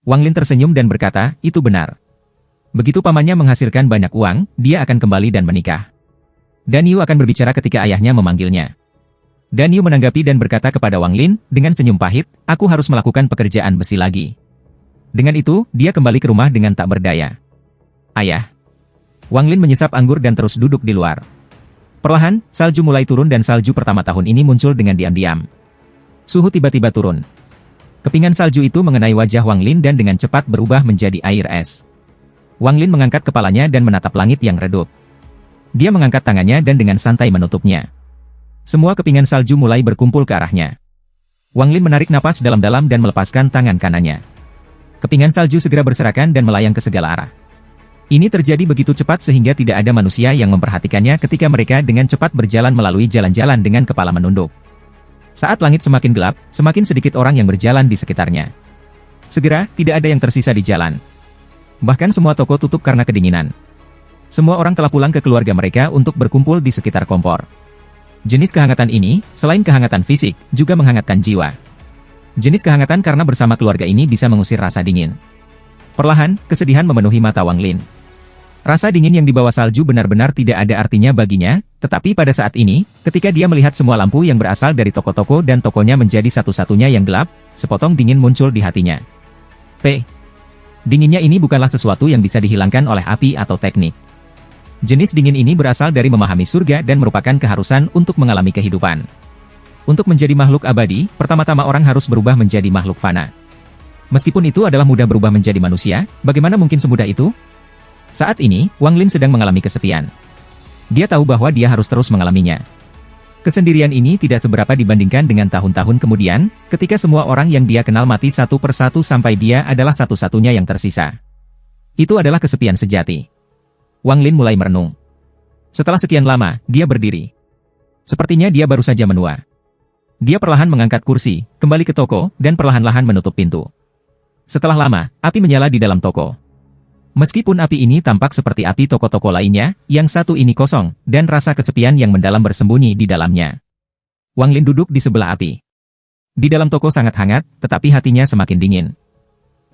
Wang Lin tersenyum dan berkata, itu benar. Begitu pamannya menghasilkan banyak uang, dia akan kembali dan menikah. Dan Yu akan berbicara ketika ayahnya memanggilnya. Dan Yu menanggapi dan berkata kepada Wang Lin, dengan senyum pahit, aku harus melakukan pekerjaan besi lagi. Dengan itu, dia kembali ke rumah dengan tak berdaya. Ayah. Wang Lin menyesap anggur dan terus duduk di luar. Perlahan, salju mulai turun dan salju pertama tahun ini muncul dengan diam-diam. Suhu tiba-tiba turun. Kepingan salju itu mengenai wajah Wang Lin dan dengan cepat berubah menjadi air es. Wang Lin mengangkat kepalanya dan menatap langit yang redup. Dia mengangkat tangannya dan dengan santai menutupnya. Semua kepingan salju mulai berkumpul ke arahnya. Wang Lin menarik napas dalam-dalam dan melepaskan tangan kanannya. Kepingan salju segera berserakan dan melayang ke segala arah. Ini terjadi begitu cepat sehingga tidak ada manusia yang memperhatikannya ketika mereka dengan cepat berjalan melalui jalan-jalan dengan kepala menunduk. Saat langit semakin gelap, semakin sedikit orang yang berjalan di sekitarnya. Segera, tidak ada yang tersisa di jalan. Bahkan semua toko tutup karena kedinginan. Semua orang telah pulang ke keluarga mereka untuk berkumpul di sekitar kompor. Jenis kehangatan ini, selain kehangatan fisik, juga menghangatkan jiwa. Jenis kehangatan karena bersama keluarga ini bisa mengusir rasa dingin. Perlahan, kesedihan memenuhi mata Wang Lin. Rasa dingin yang dibawa salju benar-benar tidak ada artinya baginya, tetapi pada saat ini, ketika dia melihat semua lampu yang berasal dari toko-toko dan tokonya menjadi satu-satunya yang gelap, sepotong dingin muncul di hatinya. Dinginnya ini bukanlah sesuatu yang bisa dihilangkan oleh api atau teknik. Jenis dingin ini berasal dari memahami surga dan merupakan keharusan untuk mengalami kehidupan. Untuk menjadi makhluk abadi, pertama-tama orang harus berubah menjadi makhluk fana. Meskipun itu adalah mudah berubah menjadi manusia, bagaimana mungkin semudah itu? Saat ini, Wang Lin sedang mengalami kesepian. Dia tahu bahwa dia harus terus mengalaminya. Kesendirian ini tidak seberapa dibandingkan dengan tahun-tahun kemudian, ketika semua orang yang dia kenal mati satu persatu sampai dia adalah satu-satunya yang tersisa. Itu adalah kesepian sejati. Wang Lin mulai merenung. Setelah sekian lama, dia berdiri. Sepertinya dia baru saja menua. Dia perlahan mengangkat kursi, kembali ke toko, dan perlahan-lahan menutup pintu. Setelah lama, api menyala di dalam toko. Meskipun api ini tampak seperti api toko-toko lainnya, yang satu ini kosong, dan rasa kesepian yang mendalam bersembunyi di dalamnya. Wang Lin duduk di sebelah api. Di dalam toko sangat hangat, tetapi hatinya semakin dingin.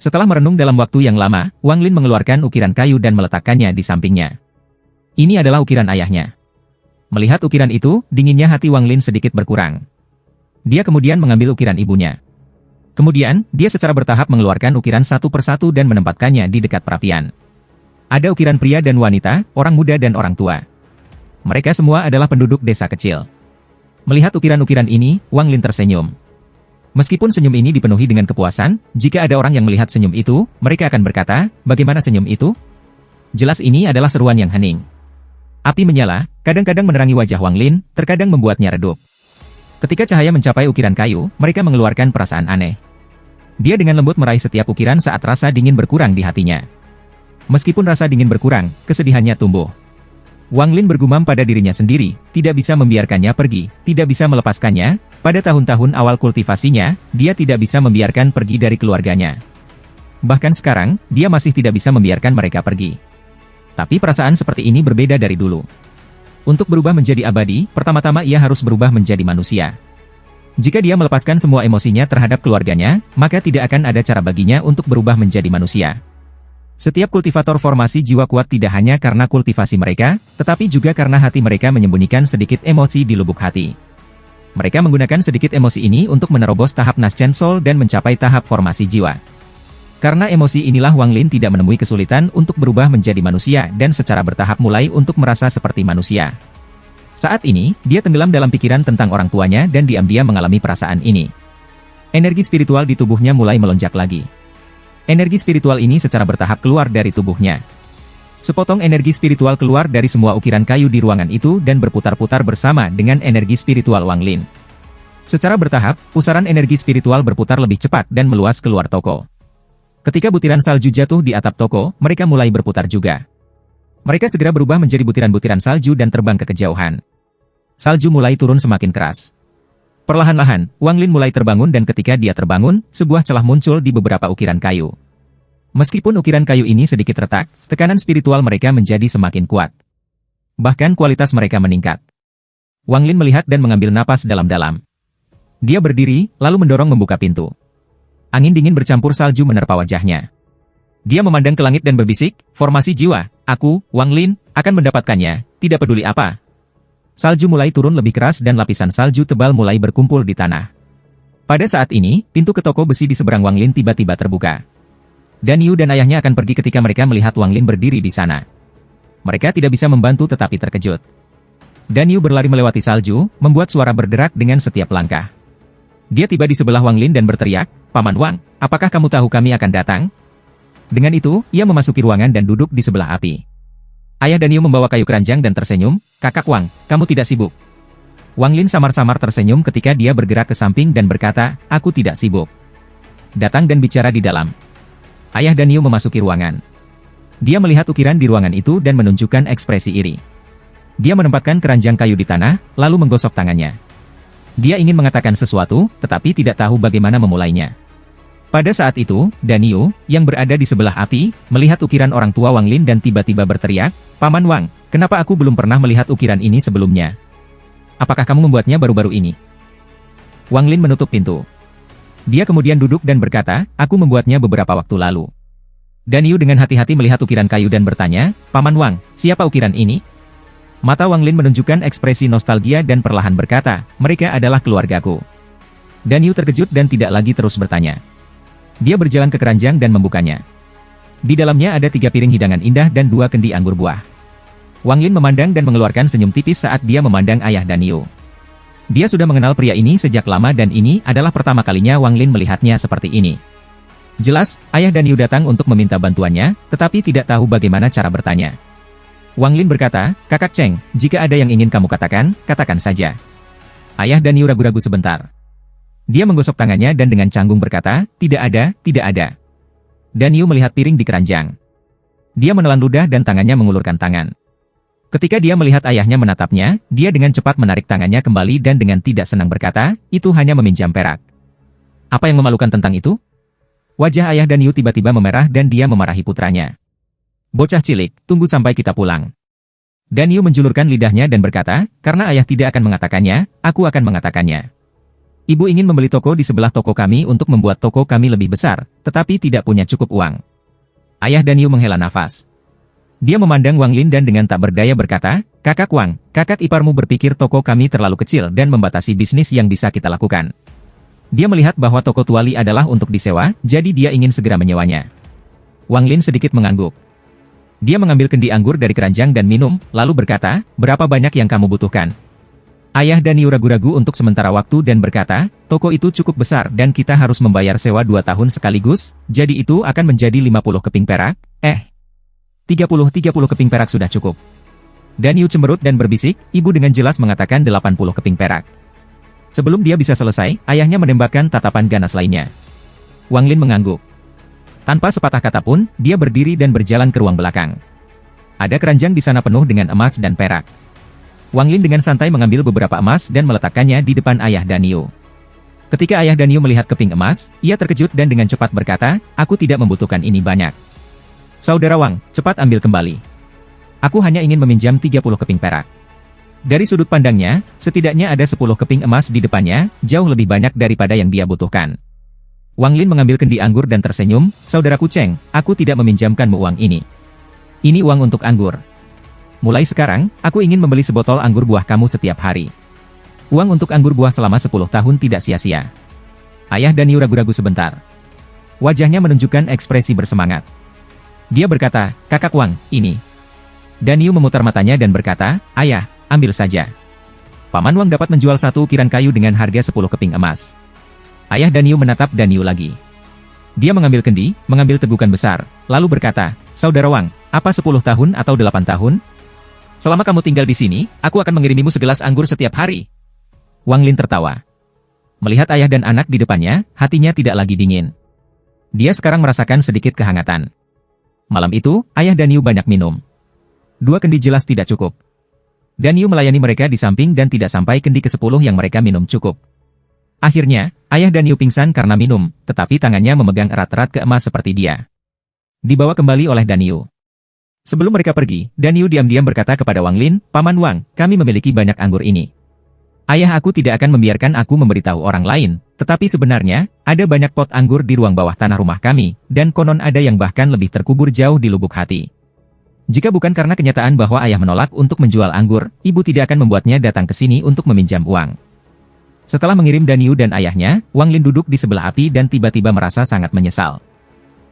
Setelah merenung dalam waktu yang lama, Wang Lin mengeluarkan ukiran kayu dan meletakkannya di sampingnya. Ini adalah ukiran ayahnya. Melihat ukiran itu, dinginnya hati Wang Lin sedikit berkurang. Dia kemudian mengambil ukiran ibunya. Kemudian, dia secara bertahap mengeluarkan ukiran satu persatu dan menempatkannya di dekat perapian. Ada ukiran pria dan wanita, orang muda dan orang tua. Mereka semua adalah penduduk desa kecil. Melihat ukiran-ukiran ini, Wang Lin tersenyum. Meskipun senyum ini dipenuhi dengan kepuasan, jika ada orang yang melihat senyum itu, mereka akan berkata, bagaimana senyum itu? Jelas ini adalah seruan yang hening. Api menyala, kadang-kadang menerangi wajah Wang Lin, terkadang membuatnya redup. Ketika cahaya mencapai ukiran kayu, mereka mengeluarkan perasaan aneh. Dia dengan lembut meraih setiap ukiran saat rasa dingin berkurang di hatinya. Meskipun rasa dingin berkurang, kesedihannya tumbuh. Wang Lin bergumam pada dirinya sendiri, tidak bisa membiarkannya pergi, tidak bisa melepaskannya. Pada tahun-tahun awal kultivasinya, dia tidak bisa membiarkan pergi dari keluarganya. Bahkan sekarang, dia masih tidak bisa membiarkan mereka pergi. Tapi perasaan seperti ini berbeda dari dulu. Untuk berubah menjadi abadi, pertama-tama ia harus berubah menjadi manusia. Jika dia melepaskan semua emosinya terhadap keluarganya, maka tidak akan ada cara baginya untuk berubah menjadi manusia. Setiap kultivator formasi jiwa kuat tidak hanya karena kultivasi mereka, tetapi juga karena hati mereka menyembunyikan sedikit emosi di lubuk hati. Mereka menggunakan sedikit emosi ini untuk menerobos tahap Naschen Soul dan mencapai tahap formasi jiwa. Karena emosi inilah Wang Lin tidak menemui kesulitan untuk berubah menjadi manusia dan secara bertahap mulai untuk merasa seperti manusia. Saat ini, dia tenggelam dalam pikiran tentang orang tuanya dan diam-diam mengalami perasaan ini. Energi spiritual di tubuhnya mulai melonjak lagi. Energi spiritual ini secara bertahap keluar dari tubuhnya. Sepotong energi spiritual keluar dari semua ukiran kayu di ruangan itu dan berputar-putar bersama dengan energi spiritual Wang Lin. Secara bertahap, pusaran energi spiritual berputar lebih cepat dan meluas keluar toko. Ketika butiran salju jatuh di atap toko, mereka mulai berputar juga. Mereka segera berubah menjadi butiran-butiran salju dan terbang ke kejauhan. Salju mulai turun semakin keras. Perlahan-lahan, Wang Lin mulai terbangun dan ketika dia terbangun, sebuah celah muncul di beberapa ukiran kayu. Meskipun ukiran kayu ini sedikit retak, tekanan spiritual mereka menjadi semakin kuat. Bahkan kualitas mereka meningkat. Wang Lin melihat dan mengambil napas dalam-dalam. Dia berdiri, lalu mendorong membuka pintu. Angin dingin bercampur salju menerpa wajahnya. Dia memandang ke langit dan berbisik, formasi jiwa, aku, Wang Lin, akan mendapatkannya, tidak peduli apa. Salju mulai turun lebih keras dan lapisan salju tebal mulai berkumpul di tanah. Pada saat ini, pintu ke toko besi di seberang Wang Lin tiba-tiba terbuka. Dan Yu dan ayahnya akan pergi ketika mereka melihat Wang Lin berdiri di sana. Mereka tidak bisa membantu tetapi terkejut. Dan Yu berlari melewati salju, membuat suara berderak dengan setiap langkah. Dia tiba di sebelah Wang Lin dan berteriak, "Paman Wang, apakah kamu tahu kami akan datang?" Dengan itu, ia memasuki ruangan dan duduk di sebelah api. Ayah Dan Yu membawa kayu keranjang dan tersenyum, "Kakak Wang, kamu tidak sibuk?" Wang Lin samar-samar tersenyum ketika dia bergerak ke samping dan berkata, "Aku tidak sibuk." Datang dan bicara di dalam. Ayah Dan Yu memasuki ruangan. Dia melihat ukiran di ruangan itu dan menunjukkan ekspresi iri. Dia menempatkan keranjang kayu di tanah, lalu menggosok tangannya. Dia ingin mengatakan sesuatu, tetapi tidak tahu bagaimana memulainya. Pada saat itu, Dan Yu, yang berada di sebelah api, melihat ukiran orang tua Wang Lin dan tiba-tiba berteriak, "Paman Wang, kenapa aku belum pernah melihat ukiran ini sebelumnya? Apakah kamu membuatnya baru-baru ini?" Wang Lin menutup pintu. Dia kemudian duduk dan berkata, "Aku membuatnya beberapa waktu lalu." Dan Yu dengan hati-hati melihat ukiran kayu dan bertanya, "Paman Wang, siapa ukiran ini?" Mata Wang Lin menunjukkan ekspresi nostalgia dan perlahan berkata, "Mereka adalah keluargaku." Dan Yu terkejut dan tidak lagi terus bertanya. Dia berjalan ke keranjang dan membukanya. Di dalamnya ada 3 piring hidangan indah dan 2 kendi anggur buah. Wang Lin memandang dan mengeluarkan senyum tipis saat dia memandang ayah Dan Yu. Dia sudah mengenal pria ini sejak lama dan ini adalah pertama kalinya Wang Lin melihatnya seperti ini. Jelas, ayah Dan Yu datang untuk meminta bantuannya, tetapi tidak tahu bagaimana cara bertanya. Wang Lin berkata, "Kakak Cheng, jika ada yang ingin kamu katakan, katakan saja." Ayah Dan Yu ragu-ragu sebentar. Dia menggosok tangannya dan dengan canggung berkata, "Tidak ada, tidak ada." Dan Yu melihat piring di keranjang. Dia menelan ludah dan tangannya mengulurkan tangan. Ketika dia melihat ayahnya menatapnya, dia dengan cepat menarik tangannya kembali dan dengan tidak senang berkata, "Itu hanya meminjam perak." Apa yang memalukan tentang itu? Wajah ayah Dan Yu tiba-tiba memerah dan dia memarahi putranya. "Bocah cilik, tunggu sampai kita pulang." Dan Yu menjulurkan lidahnya dan berkata, "Karena ayah tidak akan mengatakannya, aku akan mengatakannya. Ibu ingin membeli toko di sebelah toko kami untuk membuat toko kami lebih besar, tetapi tidak punya cukup uang." Ayah Dan Yu menghela nafas. Dia memandang Wang Lin dan dengan tak berdaya berkata, "Kakak Wang, kakak iparmu berpikir toko kami terlalu kecil dan membatasi bisnis yang bisa kita lakukan." Dia melihat bahwa toko tuali adalah untuk disewa, jadi dia ingin segera menyewanya. Wang Lin sedikit mengangguk. Dia mengambil kendi anggur dari keranjang dan minum, lalu berkata, "Berapa banyak yang kamu butuhkan?" Ayah Dan Yu ragu-ragu untuk sementara waktu dan berkata, "Toko itu cukup besar dan kita harus membayar sewa 2 tahun sekaligus, jadi itu akan menjadi 50 keping perak, 30 keping perak sudah cukup." Dan Yu cemberut dan berbisik, "Ibu dengan jelas mengatakan 80 keping perak." Sebelum dia bisa selesai, ayahnya menembakkan tatapan ganas lainnya. Wang Lin mengangguk. Tanpa sepatah kata pun, dia berdiri dan berjalan ke ruang belakang. Ada keranjang di sana penuh dengan emas dan perak. Wang Lin dengan santai mengambil beberapa emas dan meletakkannya di depan ayah Dan Yu. Ketika ayah Dan Yu melihat keping emas, ia terkejut dan dengan cepat berkata, "Aku tidak membutuhkan ini banyak. Saudara Wang, cepat ambil kembali. Aku hanya ingin meminjam 30 keping perak." Dari sudut pandangnya, setidaknya ada 10 keping emas di depannya, jauh lebih banyak daripada yang dia butuhkan. Wang Lin mengambil kendi anggur dan tersenyum, "Saudaraku Cheng, aku tidak meminjamkanmu uang ini. Ini uang untuk anggur. Mulai sekarang, aku ingin membeli sebotol anggur buah kamu setiap hari. Uang untuk anggur buah selama 10 tahun tidak sia-sia." Ayah Dan Yu ragu-ragu sebentar. Wajahnya menunjukkan ekspresi bersemangat. Dia berkata, "Kakak Wang, ini." Dan Yu memutar matanya dan berkata, "Ayah, ambil saja. Paman Wang dapat menjual 1 ukiran kayu dengan harga 10 keping emas." Ayah Dan Yu menatap Dan Yu lagi. Dia mengambil kendi, mengambil tegukan besar, lalu berkata, "Saudara Wang, apa 10 tahun atau 8 tahun? Selama kamu tinggal di sini, aku akan mengirimimu segelas anggur setiap hari." Wang Lin tertawa. Melihat ayah dan anak di depannya, hatinya tidak lagi dingin. Dia sekarang merasakan sedikit kehangatan. Malam itu, ayah Dan Yu banyak minum. 2 kendi jelas tidak cukup. Dan Yu melayani mereka di samping dan tidak sampai kendi ke-10 yang mereka minum cukup. Akhirnya, ayah Dan Yu pingsan karena minum, tetapi tangannya memegang erat-erat ke emas seperti dia. Dibawa kembali oleh Dan Yu. Sebelum mereka pergi, Dan Yu diam-diam berkata kepada Wang Lin, "Paman Wang, kami memiliki banyak anggur ini. Ayah aku tidak akan membiarkan aku memberitahu orang lain, tetapi sebenarnya, ada banyak pot anggur di ruang bawah tanah rumah kami, dan konon ada yang bahkan lebih terkubur jauh di lubuk hati. Jika bukan karena kenyataan bahwa ayah menolak untuk menjual anggur, ibu tidak akan membuatnya datang ke sini untuk meminjam uang. Setelah mengirim Danyu dan ayahnya, Wang Lin duduk di sebelah api dan tiba-tiba merasa sangat menyesal.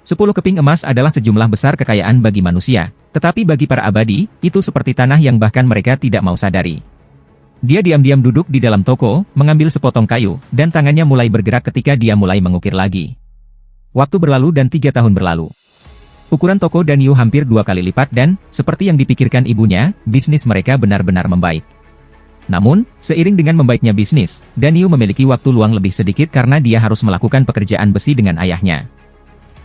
10 keping emas adalah sejumlah besar kekayaan bagi manusia, tetapi bagi para abadi, itu seperti tanah yang bahkan mereka tidak mau sadari. Dia diam-diam duduk di dalam toko, mengambil sepotong kayu, dan tangannya mulai bergerak ketika dia mulai mengukir lagi. Waktu berlalu dan 3 tahun berlalu. Ukuran toko Danyu hampir 2 kali lipat dan, seperti yang dipikirkan ibunya, bisnis mereka benar-benar membaik. Namun, seiring dengan membaiknya bisnis, Danyu memiliki waktu luang lebih sedikit karena dia harus melakukan pekerjaan besi dengan ayahnya.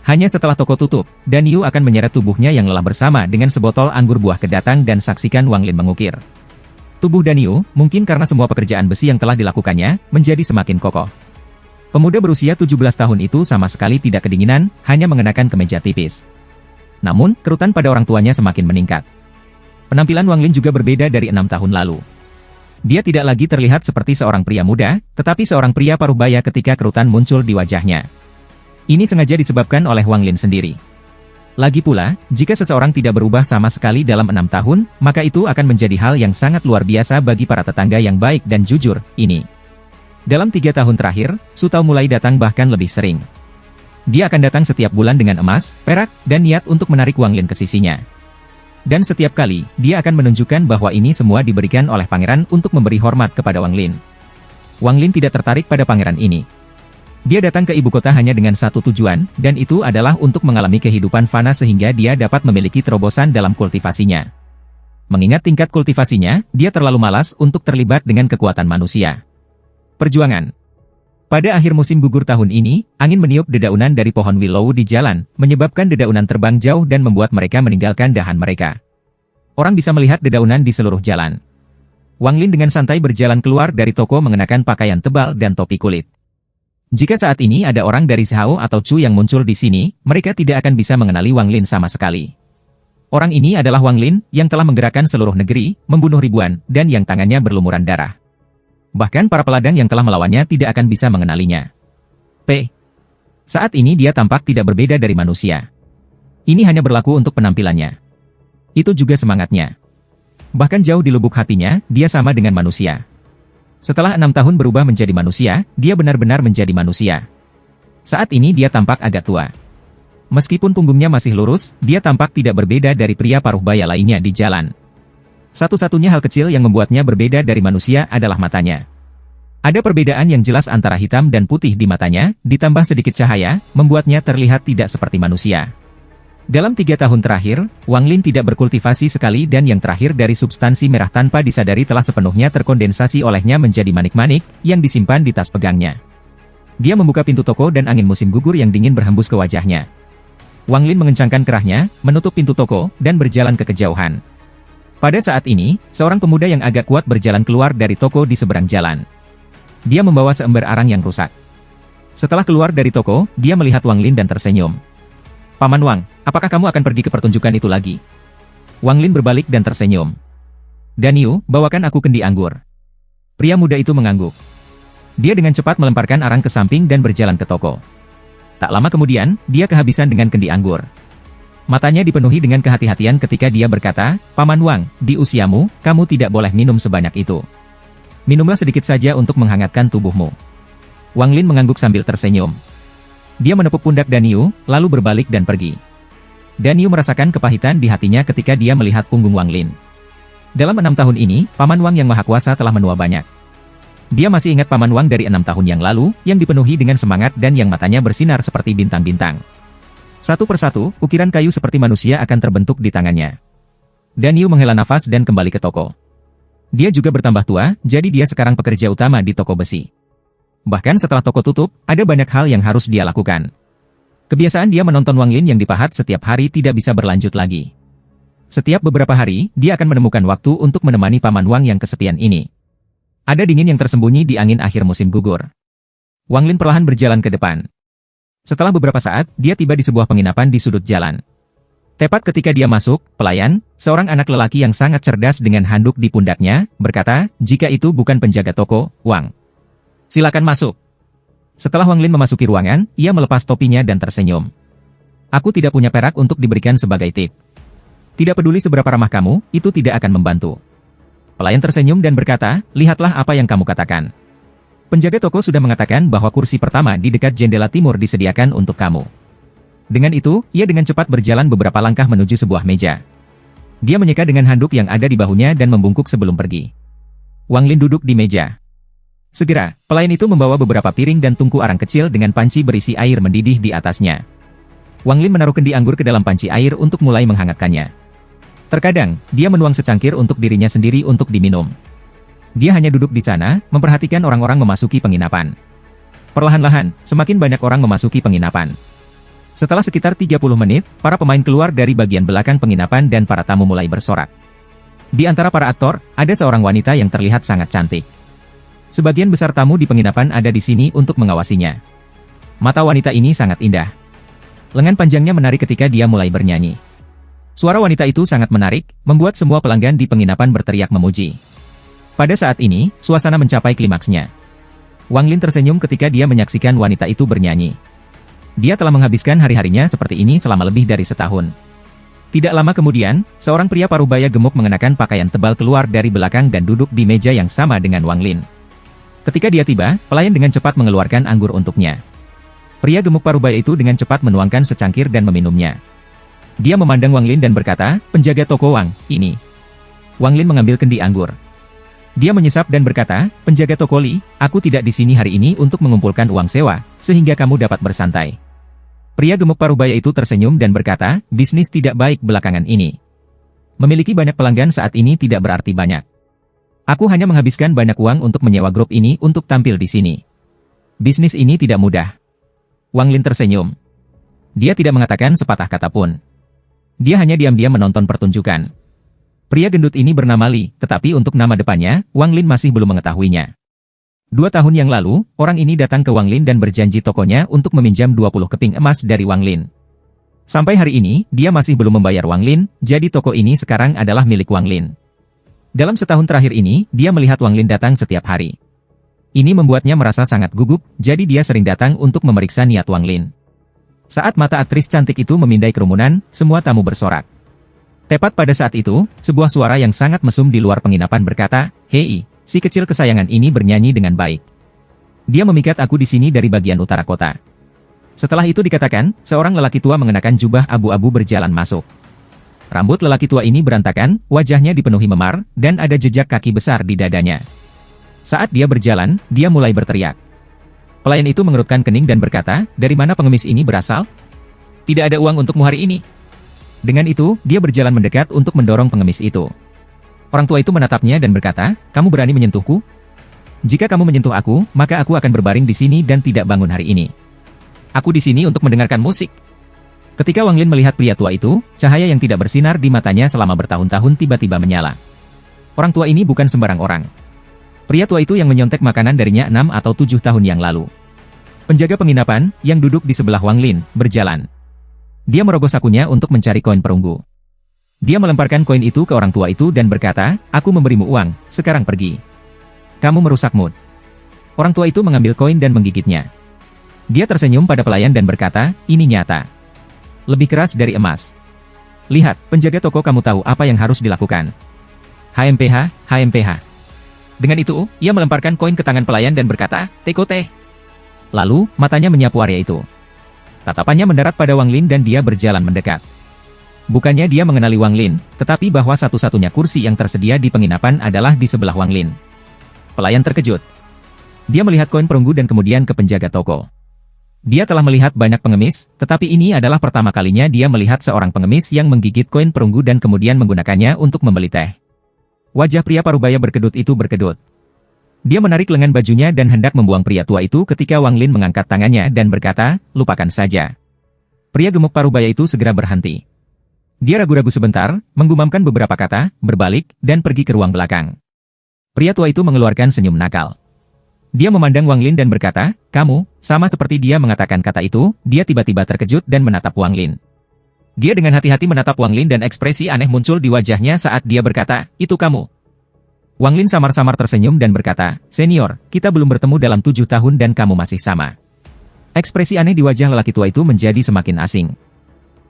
Hanya setelah toko tutup, Danyu akan menyeret tubuhnya yang lelah bersama dengan sebotol anggur buah kedatang dan saksikan Wang Lin mengukir. Tubuh Danyu, mungkin karena semua pekerjaan besi yang telah dilakukannya, menjadi semakin kokoh. Pemuda berusia 17 tahun itu sama sekali tidak kedinginan, hanya mengenakan kemeja tipis. Namun, kerutan pada orang tuanya semakin meningkat. Penampilan Wang Lin juga berbeda dari 6 tahun lalu. Dia tidak lagi terlihat seperti seorang pria muda, tetapi seorang pria paruh baya ketika kerutan muncul di wajahnya. Ini sengaja disebabkan oleh Wang Lin sendiri. Lagi pula, jika seseorang tidak berubah sama sekali dalam 6 tahun, maka itu akan menjadi hal yang sangat luar biasa bagi para tetangga yang baik dan jujur, ini. Dalam 3 tahun terakhir, Su Tao mulai datang bahkan lebih sering. Dia akan datang setiap bulan dengan emas, perak, dan niat untuk menarik Wang Lin ke sisinya. Dan setiap kali, dia akan menunjukkan bahwa ini semua diberikan oleh pangeran untuk memberi hormat kepada Wang Lin. Wang Lin tidak tertarik pada pangeran ini. Dia datang ke ibu kota hanya dengan satu tujuan, dan itu adalah untuk mengalami kehidupan fana sehingga dia dapat memiliki terobosan dalam kultivasinya. Mengingat tingkat kultivasinya, dia terlalu malas untuk terlibat dengan kekuatan manusia. Perjuangan. Pada akhir musim gugur tahun ini, angin meniup dedaunan dari pohon willow di jalan, menyebabkan dedaunan terbang jauh dan membuat mereka meninggalkan dahan mereka. Orang bisa melihat dedaunan di seluruh jalan. Wang Lin dengan santai berjalan keluar dari toko mengenakan pakaian tebal dan topi kulit. Jika saat ini ada orang dari Zhao atau Chu yang muncul di sini, mereka tidak akan bisa mengenali Wang Lin sama sekali. Orang ini adalah Wang Lin, yang telah menggerakkan seluruh negeri, membunuh ribuan, dan yang tangannya berlumuran darah. Bahkan para peladang yang telah melawannya tidak akan bisa mengenalinya. Saat ini dia tampak tidak berbeda dari manusia. Ini hanya berlaku untuk penampilannya. Itu juga semangatnya. Bahkan jauh di lubuk hatinya, dia sama dengan manusia. Setelah 6 tahun berubah menjadi manusia, dia benar-benar menjadi manusia. Saat ini dia tampak agak tua. Meskipun punggungnya masih lurus, dia tampak tidak berbeda dari pria paruh baya lainnya di jalan. Satu-satunya hal kecil yang membuatnya berbeda dari manusia adalah matanya. Ada perbedaan yang jelas antara hitam dan putih di matanya, ditambah sedikit cahaya, membuatnya terlihat tidak seperti manusia. Dalam 3 tahun terakhir, Wang Lin tidak berkultivasi sekali dan yang terakhir dari substansi merah tanpa disadari telah sepenuhnya terkondensasi olehnya menjadi manik-manik, yang disimpan di tas pegangnya. Dia membuka pintu toko dan angin musim gugur yang dingin berhembus ke wajahnya. Wang Lin mengencangkan kerahnya, menutup pintu toko, dan berjalan ke kejauhan. Pada saat ini, seorang pemuda yang agak kuat berjalan keluar dari toko di seberang jalan. Dia membawa seember arang yang rusak. Setelah keluar dari toko, dia melihat Wang Lin dan tersenyum. "Paman Wang, apakah kamu akan pergi ke pertunjukan itu lagi?" Wang Lin berbalik dan tersenyum. "Danyu, bawakan aku kendi anggur." Pria muda itu mengangguk. Dia dengan cepat melemparkan arang ke samping dan berjalan ke toko. Tak lama kemudian, dia kehabisan dengan kendi anggur. Matanya dipenuhi dengan kehati-hatian ketika dia berkata, "Paman Wang, di usiamu, kamu tidak boleh minum sebanyak itu. Minumlah sedikit saja untuk menghangatkan tubuhmu." Wang Lin mengangguk sambil tersenyum. Dia menepuk pundak Danyu, lalu berbalik dan pergi. Danyu merasakan kepahitan di hatinya ketika dia melihat punggung Wang Lin. Dalam 6 tahun ini, Paman Wang yang Maha Kuasa telah menua banyak. Dia masih ingat Paman Wang dari 6 tahun yang lalu, yang dipenuhi dengan semangat dan yang matanya bersinar seperti bintang-bintang. Satu persatu, ukiran kayu seperti manusia akan terbentuk di tangannya. Danyu menghela nafas dan kembali ke toko. Dia juga bertambah tua, jadi dia sekarang pekerja utama di toko besi. Bahkan setelah toko tutup, ada banyak hal yang harus dia lakukan. Kebiasaan dia menonton Wang Lin yang dipahat setiap hari tidak bisa berlanjut lagi. Setiap beberapa hari, dia akan menemukan waktu untuk menemani Paman Wang yang kesepian ini. Ada dingin yang tersembunyi di angin akhir musim gugur. Wang Lin perlahan berjalan ke depan. Setelah beberapa saat, dia tiba di sebuah penginapan di sudut jalan. Tepat ketika dia masuk, pelayan, seorang anak lelaki yang sangat cerdas dengan handuk di pundaknya, berkata, "Jika itu bukan penjaga toko, Wang, silakan masuk." Setelah Wang Lin memasuki ruangan, ia melepas topinya dan tersenyum. Aku tidak punya perak untuk diberikan sebagai tip. Tidak peduli seberapa ramah kamu, itu tidak akan membantu. Pelayan tersenyum dan berkata, lihatlah apa yang kamu katakan. Penjaga toko sudah mengatakan bahwa kursi pertama di dekat jendela timur disediakan untuk kamu. Dengan itu, ia dengan cepat berjalan beberapa langkah menuju sebuah meja. Dia menyeka dengan handuk yang ada di bahunya dan membungkuk sebelum pergi. Wang Lin duduk di meja. Segera, pelayan itu membawa beberapa piring dan tungku arang kecil dengan panci berisi air mendidih di atasnya. Wang Lin menaruh kendi anggur ke dalam panci air untuk mulai menghangatkannya. Terkadang, dia menuang secangkir untuk dirinya sendiri untuk diminum. Dia hanya duduk di sana, memperhatikan orang-orang memasuki penginapan. Perlahan-lahan, semakin banyak orang memasuki penginapan. Setelah sekitar 30 menit, para pemain keluar dari bagian belakang penginapan dan para tamu mulai bersorak. Di antara para aktor, ada seorang wanita yang terlihat sangat cantik. Sebagian besar tamu di penginapan ada di sini untuk mengawasinya. Mata wanita ini sangat indah. Lengan panjangnya menarik ketika dia mulai bernyanyi. Suara wanita itu sangat menarik, membuat semua pelanggan di penginapan berteriak memuji. Pada saat ini, suasana mencapai klimaksnya. Wang Lin tersenyum ketika dia menyaksikan wanita itu bernyanyi. Dia telah menghabiskan hari-harinya seperti ini selama lebih dari setahun. Tidak lama kemudian, seorang pria parubaya gemuk mengenakan pakaian tebal keluar dari belakang dan duduk di meja yang sama dengan Wang Lin. Ketika dia tiba, pelayan dengan cepat mengeluarkan anggur untuknya. Pria gemuk parubaya itu dengan cepat menuangkan secangkir dan meminumnya. Dia memandang Wang Lin dan berkata, penjaga toko Wang, ini. Wang Lin mengambil kendi anggur. Dia menyesap dan berkata, penjaga toko Li, aku tidak di sini hari ini untuk mengumpulkan uang sewa, sehingga kamu dapat bersantai. Pria gemuk parubaya itu tersenyum dan berkata, bisnis tidak baik belakangan ini. Memiliki banyak pelanggan saat ini tidak berarti banyak. Aku hanya menghabiskan banyak uang untuk menyewa grup ini untuk tampil di sini. Bisnis ini tidak mudah. Wang Lin tersenyum. Dia tidak mengatakan sepatah kata pun. Dia hanya diam-diam menonton pertunjukan. Pria gendut ini bernama Li, tetapi untuk nama depannya, Wang Lin masih belum mengetahuinya. 2 tahun yang lalu, orang ini datang ke Wang Lin dan berjanji tokonya untuk meminjam 20 keping emas dari Wang Lin. Sampai hari ini, dia masih belum membayar Wang Lin, jadi toko ini sekarang adalah milik Wang Lin. Dalam setahun terakhir ini, dia melihat Wang Lin datang setiap hari. Ini membuatnya merasa sangat gugup, jadi dia sering datang untuk memeriksa niat Wang Lin. Saat mata aktris cantik itu memindai kerumunan, semua tamu bersorak. Tepat pada saat itu, sebuah suara yang sangat mesum di luar penginapan berkata, "Hei, si kecil kesayangan ini bernyanyi dengan baik. Dia memikat aku di sini dari bagian utara kota." Setelah itu dikatakan, seorang lelaki tua mengenakan jubah abu-abu berjalan masuk. Rambut lelaki tua ini berantakan, wajahnya dipenuhi memar, dan ada jejak kaki besar di dadanya. Saat dia berjalan, dia mulai berteriak. Pelayan itu mengerutkan kening dan berkata, dari mana pengemis ini berasal? Tidak ada uang untukmu hari ini. Dengan itu, dia berjalan mendekat untuk mendorong pengemis itu. Orang tua itu menatapnya dan berkata, kamu berani menyentuhku? Jika kamu menyentuh aku, maka aku akan berbaring di sini dan tidak bangun hari ini. Aku di sini untuk mendengarkan musik. Ketika Wang Lin melihat pria tua itu, cahaya yang tidak bersinar di matanya selama bertahun-tahun tiba-tiba menyala. Orang tua ini bukan sembarang orang. Pria tua itu yang menyontek makanan darinya 6 atau 7 tahun yang lalu. Penjaga penginapan, yang duduk di sebelah Wang Lin, berjalan. Dia merogoh sakunya untuk mencari koin perunggu. Dia melemparkan koin itu ke orang tua itu dan berkata, aku memberimu uang, sekarang pergi. Kamu merusak mood. Orang tua itu mengambil koin dan menggigitnya. Dia tersenyum pada pelayan dan berkata, ini nyata. Lebih keras dari emas. Lihat, penjaga toko kamu tahu apa yang harus dilakukan. HMPH, HMPH. Dengan itu, ia melemparkan koin ke tangan pelayan dan berkata, teko teh. Lalu, matanya menyapu area itu. Tatapannya mendarat pada Wang Lin dan dia berjalan mendekat. Bukannya dia mengenali Wang Lin, tetapi bahwa satu-satunya kursi yang tersedia di penginapan adalah di sebelah Wang Lin. Pelayan terkejut. Dia melihat koin perunggu dan kemudian ke penjaga toko. Dia telah melihat banyak pengemis, tetapi ini adalah pertama kalinya dia melihat seorang pengemis yang menggigit koin perunggu dan kemudian menggunakannya untuk membeli teh. Wajah pria parubaya berkedut itu berkedut. Dia menarik lengan bajunya dan hendak membuang pria tua itu ketika Wang Lin mengangkat tangannya dan berkata, lupakan saja. Pria gemuk parubaya itu segera berhenti. Dia ragu-ragu sebentar, menggumamkan beberapa kata, berbalik, dan pergi ke ruang belakang. Pria tua itu mengeluarkan senyum nakal. Dia memandang Wang Lin dan berkata, kamu, sama seperti dia mengatakan kata itu, dia tiba-tiba terkejut dan menatap Wang Lin. Dia dengan hati-hati menatap Wang Lin dan ekspresi aneh muncul di wajahnya saat dia berkata, itu kamu. Wang Lin samar-samar tersenyum dan berkata, senior, kita belum bertemu dalam 7 tahun dan kamu masih sama. Ekspresi aneh di wajah lelaki tua itu menjadi semakin asing.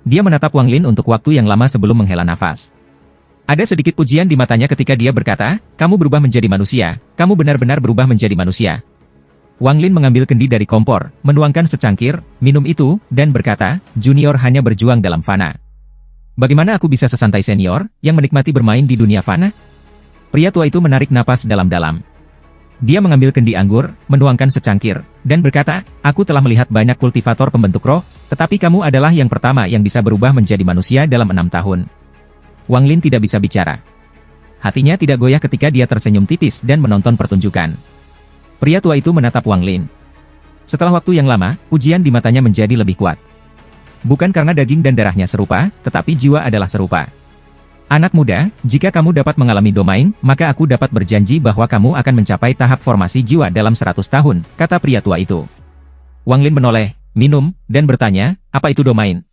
Dia menatap Wang Lin untuk waktu yang lama sebelum menghela nafas. Ada sedikit pujian di matanya ketika dia berkata, "Kamu berubah menjadi manusia, kamu benar-benar berubah menjadi manusia." Wang Lin mengambil kendi dari kompor, menuangkan secangkir, minum itu, dan berkata, "Junior hanya berjuang dalam fana. Bagaimana aku bisa sesantai senior, yang menikmati bermain di dunia fana?" Pria tua itu menarik napas dalam-dalam. Dia mengambil kendi anggur, menuangkan secangkir, dan berkata, "Aku telah melihat banyak kultivator pembentuk roh, tetapi kamu adalah yang pertama yang bisa berubah menjadi manusia dalam 6 tahun. Wang Lin tidak bisa bicara. Hatinya tidak goyah ketika dia tersenyum tipis dan menonton pertunjukan. Pria tua itu menatap Wang Lin. Setelah waktu yang lama, pujian di matanya menjadi lebih kuat. Bukan karena daging dan darahnya serupa, tetapi jiwa adalah serupa. "Anak muda, jika kamu dapat mengalami domain, maka aku dapat berjanji bahwa kamu akan mencapai tahap formasi jiwa dalam 100 tahun, kata pria tua itu. Wang Lin menoleh, minum, dan bertanya, "Apa itu domain?"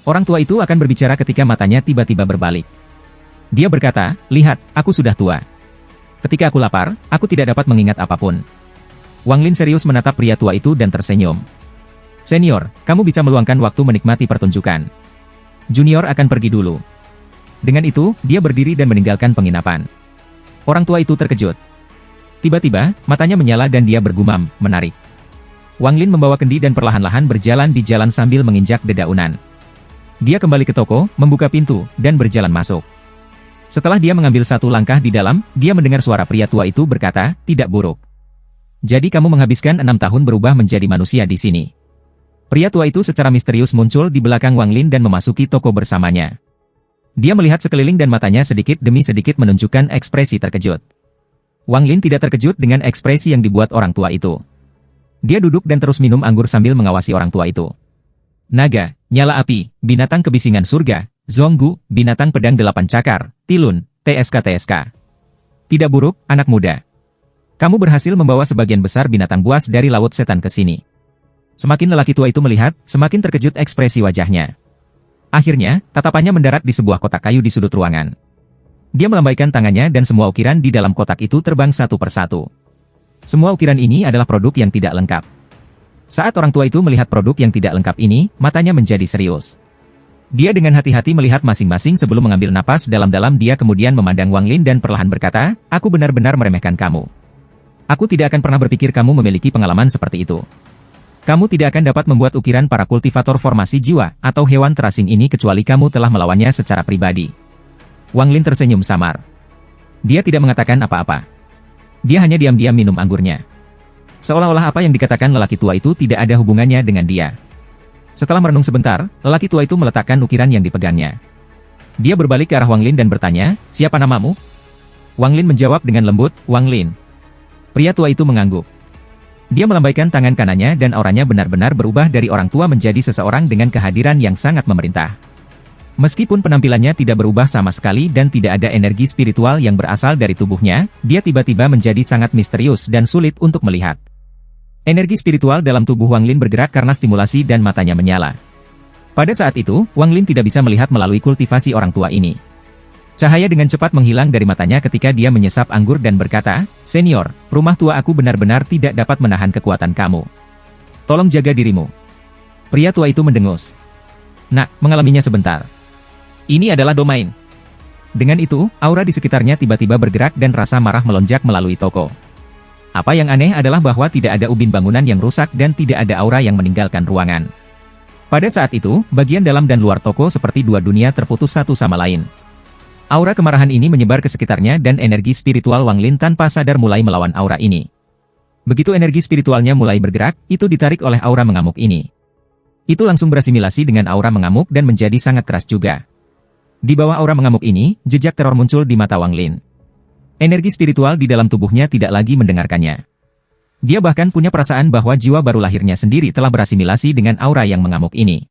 Orang tua itu akan berbicara ketika matanya tiba-tiba berbalik. Dia berkata, "Lihat, aku sudah tua. Ketika aku lapar, aku tidak dapat mengingat apapun." Wang Lin serius menatap pria tua itu dan tersenyum. "Senior, kamu bisa meluangkan waktu menikmati pertunjukan. Junior akan pergi dulu." Dengan itu, dia berdiri dan meninggalkan penginapan. Orang tua itu terkejut. Tiba-tiba, matanya menyala dan dia bergumam, "Menarik." Wang Lin membawa kendi dan perlahan-lahan berjalan di jalan sambil menginjak dedaunan. Dia kembali ke toko, membuka pintu, dan berjalan masuk. Setelah dia mengambil satu langkah di dalam, dia mendengar suara pria tua itu berkata, "Tidak buruk. Jadi kamu menghabiskan 6 tahun berubah menjadi manusia di sini." Pria tua itu secara misterius muncul di belakang Wang Lin dan memasuki toko bersamanya. Dia melihat sekeliling dan matanya sedikit demi sedikit menunjukkan ekspresi terkejut. Wang Lin tidak terkejut dengan ekspresi yang dibuat orang tua itu. Dia duduk dan terus minum anggur sambil mengawasi orang tua itu. "Naga, nyala api, binatang kebisingan surga, Zonggu, binatang pedang 8 cakar, Tilun, TSK. Tidak buruk, anak muda. Kamu berhasil membawa sebagian besar binatang buas dari laut setan ke sini." Semakin lelaki tua itu melihat, semakin terkejut ekspresi wajahnya. Akhirnya, tatapannya mendarat di sebuah kotak kayu di sudut ruangan. Dia melambaikan tangannya dan semua ukiran di dalam kotak itu terbang satu persatu. Semua ukiran ini adalah produk yang tidak lengkap. Saat orang tua itu melihat produk yang tidak lengkap ini, matanya menjadi serius. Dia dengan hati-hati melihat masing-masing sebelum mengambil napas dalam-dalam. Dia kemudian memandang Wang Lin dan perlahan berkata, "Aku benar-benar meremehkan kamu. Aku tidak akan pernah berpikir kamu memiliki pengalaman seperti itu. Kamu tidak akan dapat membuat ukiran para kultivator formasi jiwa atau hewan terasing ini kecuali kamu telah melawannya secara pribadi." Wang Lin tersenyum samar. Dia tidak mengatakan apa-apa. Dia hanya diam-diam minum anggurnya. Seolah-olah apa yang dikatakan lelaki tua itu tidak ada hubungannya dengan dia. Setelah merenung sebentar, lelaki tua itu meletakkan ukiran yang dipegangnya. Dia berbalik ke arah Wang Lin dan bertanya, "Siapa namamu?" Wang Lin menjawab dengan lembut, "Wang Lin." Pria tua itu mengangguk. Dia melambaikan tangan kanannya dan auranya benar-benar berubah dari orang tua menjadi seseorang dengan kehadiran yang sangat memerintah. Meskipun penampilannya tidak berubah sama sekali dan tidak ada energi spiritual yang berasal dari tubuhnya, dia tiba-tiba menjadi sangat misterius dan sulit untuk melihat. Energi spiritual dalam tubuh Wang Lin bergerak karena stimulasi dan matanya menyala. Pada saat itu, Wang Lin tidak bisa melihat melalui kultivasi orang tua ini. Cahaya dengan cepat menghilang dari matanya ketika dia menyesap anggur dan berkata, "Senior, rumah tua aku benar-benar tidak dapat menahan kekuatan kamu. Tolong jaga dirimu." Pria tua itu mendengus. "Nak, mengalaminya sebentar. Ini adalah domain." Dengan itu, aura di sekitarnya tiba-tiba bergerak dan rasa marah melonjak melalui toko. Apa yang aneh adalah bahwa tidak ada ubin bangunan yang rusak dan tidak ada aura yang meninggalkan ruangan. Pada saat itu, bagian dalam dan luar toko seperti dua dunia terputus satu sama lain. Aura kemarahan ini menyebar ke sekitarnya dan energi spiritual Wang Lin tanpa sadar mulai melawan aura ini. Begitu energi spiritualnya mulai bergerak, itu ditarik oleh aura mengamuk ini. Itu langsung berasimilasi dengan aura mengamuk dan menjadi sangat keras juga. Di bawah aura mengamuk ini, jejak teror muncul di mata Wang Lin. Energi spiritual di dalam tubuhnya tidak lagi mendengarkannya. Dia bahkan punya perasaan bahwa jiwa baru lahirnya sendiri telah berasimilasi dengan aura yang mengamuk ini.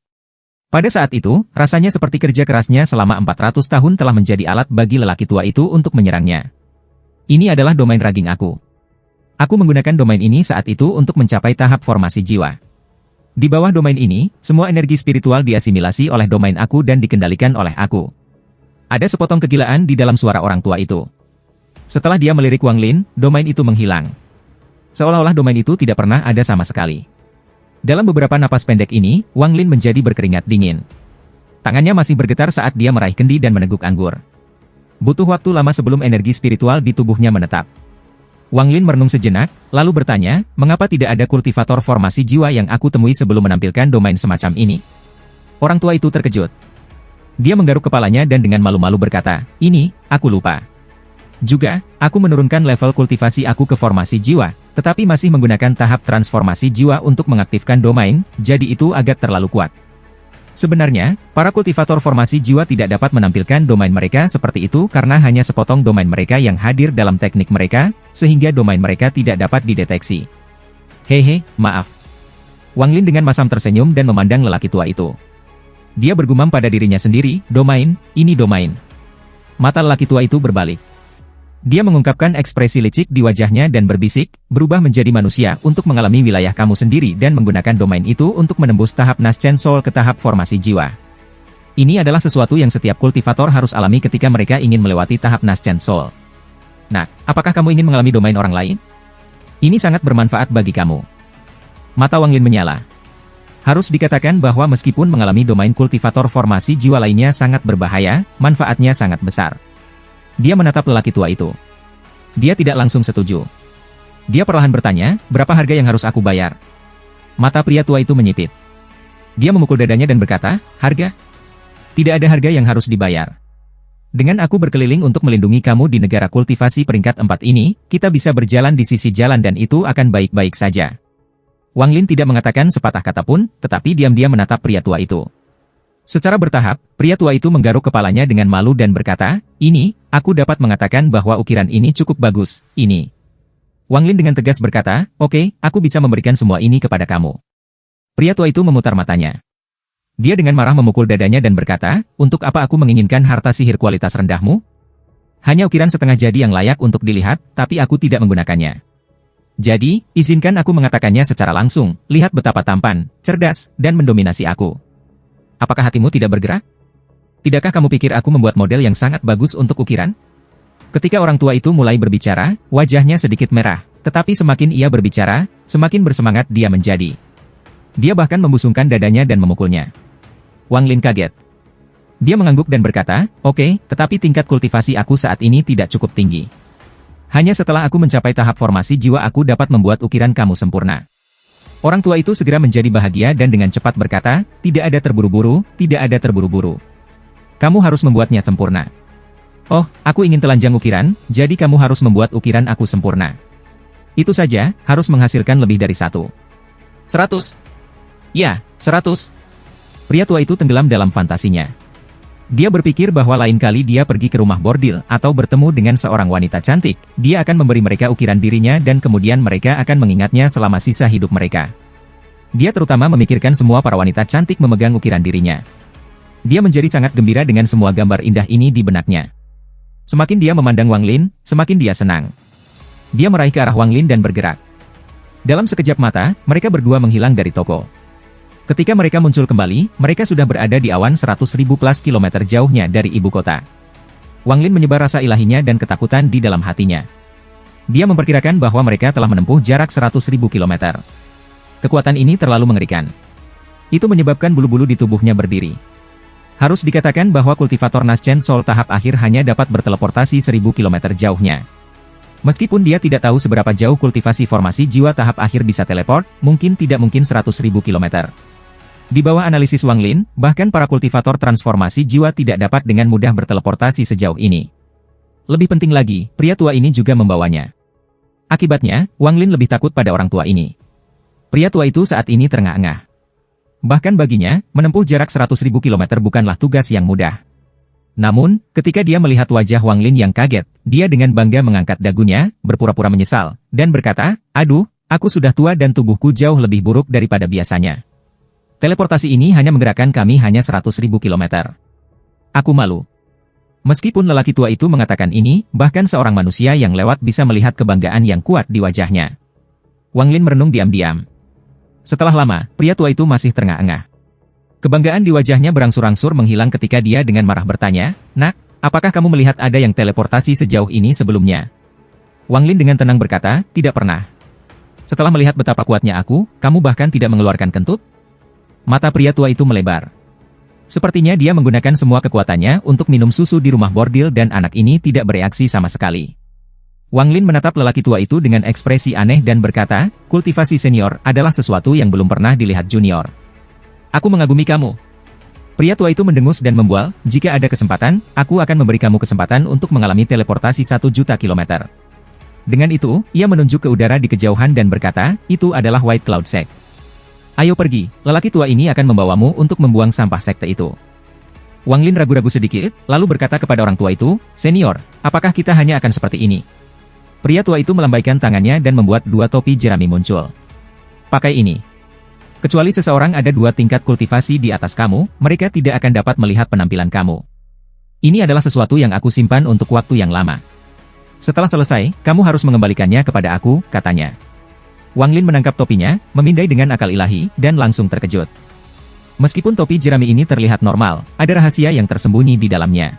Pada saat itu, rasanya seperti kerja kerasnya selama 400 tahun telah menjadi alat bagi lelaki tua itu untuk menyerangnya. "Ini adalah domain raging aku. Aku menggunakan domain ini saat itu untuk mencapai tahap formasi jiwa. Di bawah domain ini, semua energi spiritual diasimilasi oleh domain aku dan dikendalikan oleh aku." Ada sepotong kegilaan di dalam suara orang tua itu. Setelah dia melirik Wang Lin, domain itu menghilang. Seolah-olah domain itu tidak pernah ada sama sekali. Dalam beberapa napas pendek ini, Wang Lin menjadi berkeringat dingin. Tangannya masih bergetar saat dia meraih kendi dan meneguk anggur. Butuh waktu lama sebelum energi spiritual di tubuhnya menetap. Wang Lin merenung sejenak, lalu bertanya, mengapa tidak ada kultivator formasi jiwa yang aku temui sebelum menampilkan domain semacam ini? Orang tua itu terkejut. Dia menggaruk kepalanya dan dengan malu-malu berkata, ini, aku lupa. Juga, aku menurunkan level kultivasi aku ke formasi jiwa, tetapi masih menggunakan tahap transformasi jiwa untuk mengaktifkan domain, jadi itu agak terlalu kuat. Sebenarnya, para kultivator formasi jiwa tidak dapat menampilkan domain mereka seperti itu karena hanya sepotong domain mereka yang hadir dalam teknik mereka, sehingga domain mereka tidak dapat dideteksi. Hehe, maaf. Wang Lin dengan masam tersenyum dan memandang lelaki tua itu. Dia bergumam pada dirinya sendiri, domain, ini domain. Mata lelaki tua itu berbalik. Dia mengungkapkan ekspresi licik di wajahnya dan berbisik, berubah menjadi manusia untuk mengalami wilayah kamu sendiri dan menggunakan domain itu untuk menembus tahap Naschen Soul ke tahap formasi jiwa. Ini adalah sesuatu yang setiap kultivator harus alami ketika mereka ingin melewati tahap Naschen Soul. Nah, apakah kamu ingin mengalami domain orang lain? Ini sangat bermanfaat bagi kamu. Mata Wang Lin menyala. Harus dikatakan bahwa meskipun mengalami domain kultivator formasi jiwa lainnya sangat berbahaya, manfaatnya sangat besar. Dia menatap lelaki tua itu. Dia tidak langsung setuju. Dia perlahan bertanya, berapa harga yang harus aku bayar? Mata pria tua itu menyipit. Dia memukul dadanya dan berkata, harga? Tidak ada harga yang harus dibayar. Dengan aku berkeliling untuk melindungi kamu di negara kultivasi peringkat 4 ini, kita bisa berjalan di sisi jalan dan itu akan baik-baik saja. Wang Lin tidak mengatakan sepatah kata pun, tetapi diam-diam menatap pria tua itu. Secara bertahap, pria tua itu menggaruk kepalanya dengan malu dan berkata, ini, aku dapat mengatakan bahwa ukiran ini cukup bagus, ini. Wang Lin dengan tegas berkata, oke, aku bisa memberikan semua ini kepada kamu. Pria tua itu memutar matanya. Dia dengan marah memukul dadanya dan berkata, untuk apa aku menginginkan harta sihir kualitas rendahmu? Hanya ukiran setengah jadi yang layak untuk dilihat, tapi aku tidak menggunakannya. Jadi, izinkan aku mengatakannya secara langsung, lihat betapa tampan, cerdas, dan mendominasi aku. Apakah hatimu tidak bergerak? Tidakkah kamu pikir aku membuat model yang sangat bagus untuk ukiran? Ketika orang tua itu mulai berbicara, wajahnya sedikit merah, tetapi semakin ia berbicara, semakin bersemangat dia menjadi. Dia bahkan membusungkan dadanya dan memukulnya. Wang Lin kaget. Dia mengangguk dan berkata, oke, tetapi tingkat kultivasi aku saat ini tidak cukup tinggi. Hanya setelah aku mencapai tahap formasi jiwa aku dapat membuat ukiran kamu sempurna. Orang tua itu segera menjadi bahagia dan dengan cepat berkata, tidak ada terburu-buru, tidak ada terburu-buru. Kamu harus membuatnya sempurna. Oh, aku ingin telanjang ukiran, jadi kamu harus membuat ukiran aku sempurna. Itu saja, harus menghasilkan lebih dari 100. Ya, 100. Pria tua itu tenggelam dalam fantasinya. Dia berpikir bahwa lain kali dia pergi ke rumah bordil atau bertemu dengan seorang wanita cantik, dia akan memberi mereka ukiran dirinya dan kemudian mereka akan mengingatnya selama sisa hidup mereka. Dia terutama memikirkan semua para wanita cantik memegang ukiran dirinya. Dia menjadi sangat gembira dengan semua gambar indah ini di benaknya. Semakin dia memandang Wang Lin, semakin dia senang. Dia meraih ke arah Wang Lin dan bergerak. Dalam sekejap mata, mereka berdua menghilang dari toko. Ketika mereka muncul kembali, mereka sudah berada di awan 100.000 plus kilometer jauhnya dari ibu kota. Wang Lin menyebar rasa ilahinya dan ketakutan di dalam hatinya. Dia memperkirakan bahwa mereka telah menempuh jarak 100.000 kilometer. Kekuatan ini terlalu mengerikan. Itu menyebabkan bulu-bulu di tubuhnya berdiri. Harus dikatakan bahwa kultivator Naschen Soul tahap akhir hanya dapat berteleportasi 1.000 kilometer jauhnya. Meskipun dia tidak tahu seberapa jauh kultivasi formasi jiwa tahap akhir bisa teleport, mungkin tidak mungkin 100.000 kilometer. Di bawah analisis Wang Lin, bahkan para kultivator transformasi jiwa tidak dapat dengan mudah berteleportasi sejauh ini. Lebih penting lagi, pria tua ini juga membawanya. Akibatnya, Wang Lin lebih takut pada orang tua ini. Pria tua itu saat ini terengah-engah. Bahkan baginya, menempuh jarak 100.000 kilometer bukanlah tugas yang mudah. Namun, ketika dia melihat wajah Wang Lin yang kaget, dia dengan bangga mengangkat dagunya, berpura-pura menyesal, dan berkata, aduh, aku sudah tua dan tubuhku jauh lebih buruk daripada biasanya. Teleportasi ini hanya menggerakkan kami hanya 100.000 kilometer. Aku malu. Meskipun lelaki tua itu mengatakan ini, bahkan seorang manusia yang lewat bisa melihat kebanggaan yang kuat di wajahnya. Wang Lin merenung diam-diam. Setelah lama, pria tua itu masih terengah-engah. Kebanggaan di wajahnya berangsur-angsur menghilang ketika dia dengan marah bertanya, nak, apakah kamu melihat ada yang teleportasi sejauh ini sebelumnya? Wang Lin dengan tenang berkata, tidak pernah. Setelah melihat betapa kuatnya aku, kamu bahkan tidak mengeluarkan kentut? Mata pria tua itu melebar. Sepertinya dia menggunakan semua kekuatannya untuk minum susu di rumah bordil dan anak ini tidak bereaksi sama sekali. Wang Lin menatap lelaki tua itu dengan ekspresi aneh dan berkata, kultivasi senior adalah sesuatu yang belum pernah dilihat junior. Aku mengagumi kamu. Pria tua itu mendengus dan membual, jika ada kesempatan, aku akan memberi kamu kesempatan untuk mengalami teleportasi 1 juta kilometer. Dengan itu, ia menunjuk ke udara di kejauhan dan berkata, itu adalah White Cloud Sect. Ayo pergi, lelaki tua ini akan membawamu untuk membuang sampah sekte itu. Wang Lin ragu-ragu sedikit, lalu berkata kepada orang tua itu, senior, apakah kita hanya akan seperti ini? Pria tua itu melambaikan tangannya dan membuat 2 topi jerami muncul. Pakai ini. Kecuali seseorang ada 2 tingkat kultivasi di atas kamu, mereka tidak akan dapat melihat penampilan kamu. Ini adalah sesuatu yang aku simpan untuk waktu yang lama. Setelah selesai, kamu harus mengembalikannya kepada aku, katanya. Wang Lin menangkap topinya, memindai dengan akal ilahi, dan langsung terkejut. Meskipun topi jerami ini terlihat normal, ada rahasia yang tersembunyi di dalamnya.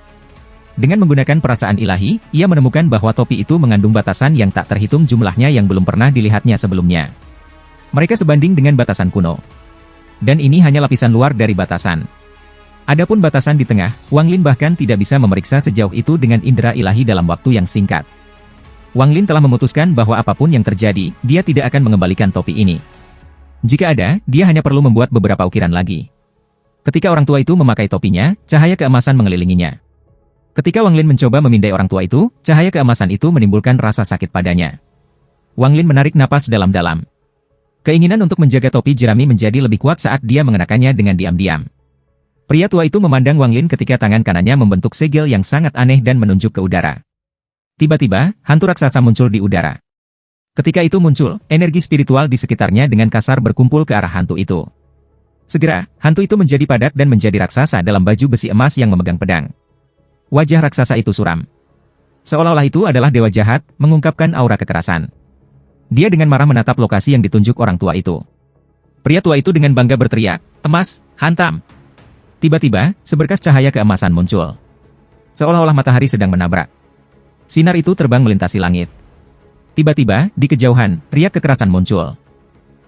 Dengan menggunakan perasaan ilahi, ia menemukan bahwa topi itu mengandung batasan yang tak terhitung jumlahnya yang belum pernah dilihatnya sebelumnya. Mereka sebanding dengan batasan kuno. Dan ini hanya lapisan luar dari batasan. Adapun batasan di tengah, Wang Lin bahkan tidak bisa memeriksa sejauh itu dengan indera ilahi dalam waktu yang singkat. Wang Lin telah memutuskan bahwa apapun yang terjadi, dia tidak akan mengembalikan topi ini. Jika ada, dia hanya perlu membuat beberapa ukiran lagi. Ketika orang tua itu memakai topinya, cahaya keemasan mengelilinginya. Ketika Wang Lin mencoba memindai orang tua itu, cahaya keemasan itu menimbulkan rasa sakit padanya. Wang Lin menarik napas dalam-dalam. Keinginan untuk menjaga topi jerami menjadi lebih kuat saat dia mengenakannya dengan diam-diam. Pria tua itu memandang Wang Lin ketika tangan kanannya membentuk segel yang sangat aneh dan menunjuk ke udara. Tiba-tiba, hantu raksasa muncul di udara. Ketika itu muncul, energi spiritual di sekitarnya dengan kasar berkumpul ke arah hantu itu. Segera, hantu itu menjadi padat dan menjadi raksasa dalam baju besi emas yang memegang pedang. Wajah raksasa itu suram. Seolah-olah itu adalah dewa jahat, mengungkapkan aura kekerasan. Dia dengan marah menatap lokasi yang ditunjuk orang tua itu. Pria tua itu dengan bangga berteriak, emas, hantam. Tiba-tiba, seberkas cahaya keemasan muncul. Seolah-olah matahari sedang menabrak. Sinar itu terbang melintasi langit. Tiba-tiba, di kejauhan, riak kekerasan muncul.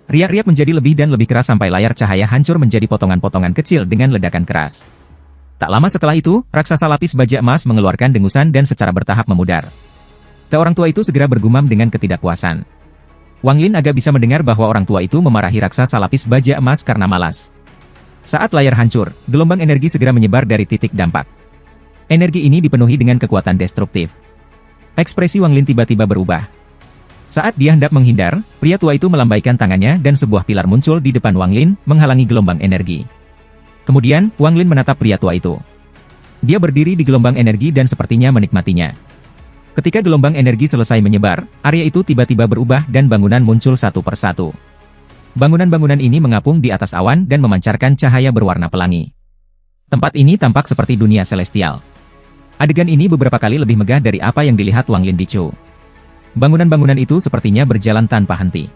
Riak-riak menjadi lebih dan lebih keras sampai layar cahaya hancur menjadi potongan-potongan kecil dengan ledakan keras. Tak lama setelah itu, raksasa lapis baja emas mengeluarkan dengusan dan secara bertahap memudar. Orang tua itu segera bergumam dengan ketidakpuasan. Wang Lin agak bisa mendengar bahwa orang tua itu memarahi raksasa lapis baja emas karena malas. Saat layar hancur, gelombang energi segera menyebar dari titik dampak. Energi ini dipenuhi dengan kekuatan destruktif. Ekspresi Wang Lin tiba-tiba berubah. Saat dia hendak menghindar, pria tua itu melambaikan tangannya dan sebuah pilar muncul di depan Wang Lin, menghalangi gelombang energi. Kemudian, Wang Lin menatap pria tua itu. Dia berdiri di gelombang energi dan sepertinya menikmatinya. Ketika gelombang energi selesai menyebar, area itu tiba-tiba berubah dan bangunan muncul satu persatu. Bangunan-bangunan ini mengapung di atas awan dan memancarkan cahaya berwarna pelangi. Tempat ini tampak seperti dunia celestial. Adegan ini beberapa kali lebih megah dari apa yang dilihat Wang Lin di Chu. Bangunan-bangunan itu sepertinya berjalan tanpa henti.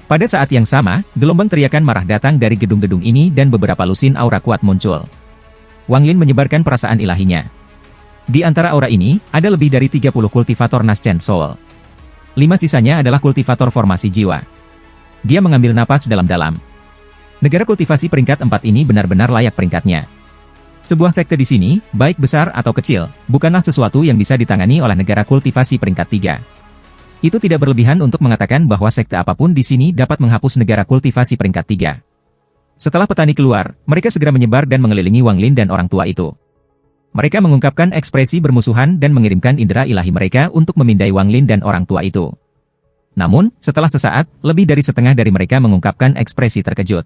Pada saat yang sama, gelombang teriakan marah datang dari gedung-gedung ini dan beberapa lusin aura kuat muncul. Wang Lin menyebarkan perasaan ilahinya. Di antara aura ini, ada lebih dari 30 kultivator Naschen Soul. 5 sisanya adalah kultivator formasi jiwa. Dia mengambil napas dalam-dalam. Negara kultivasi peringkat 4 ini benar-benar layak peringkatnya. Sebuah sekte di sini, baik besar atau kecil, bukanlah sesuatu yang bisa ditangani oleh negara kultivasi peringkat 3. Itu tidak berlebihan untuk mengatakan bahwa sekte apapun di sini dapat menghapus negara kultivasi peringkat 3. Setelah petani keluar, mereka segera menyebar dan mengelilingi Wang Lin dan orang tua itu. Mereka mengungkapkan ekspresi bermusuhan dan mengirimkan indera ilahi mereka untuk memindai Wang Lin dan orang tua itu. Namun, setelah sesaat, lebih dari setengah dari mereka mengungkapkan ekspresi terkejut.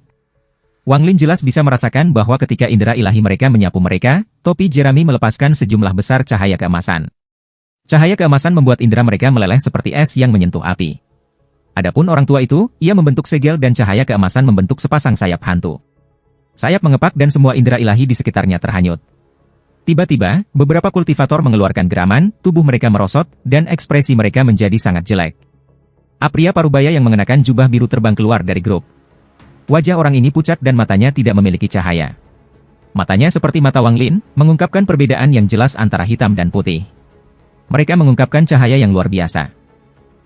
Wang Lin jelas bisa merasakan bahwa ketika indera ilahi mereka menyapu mereka, topi jerami melepaskan sejumlah besar cahaya keemasan. Cahaya keemasan membuat indera mereka meleleh seperti es yang menyentuh api. Adapun orang tua itu, ia membentuk segel dan cahaya keemasan membentuk sepasang sayap hantu. Sayap mengepak dan semua indera ilahi di sekitarnya terhanyut. Tiba-tiba, beberapa kultivator mengeluarkan geraman, tubuh mereka merosot, dan ekspresi mereka menjadi sangat jelek. Pria parubaya yang mengenakan jubah biru terbang keluar dari grup. Wajah orang ini pucat dan matanya tidak memiliki cahaya. Matanya seperti mata Wang Lin, mengungkapkan perbedaan yang jelas antara hitam dan putih. Mereka mengungkapkan cahaya yang luar biasa.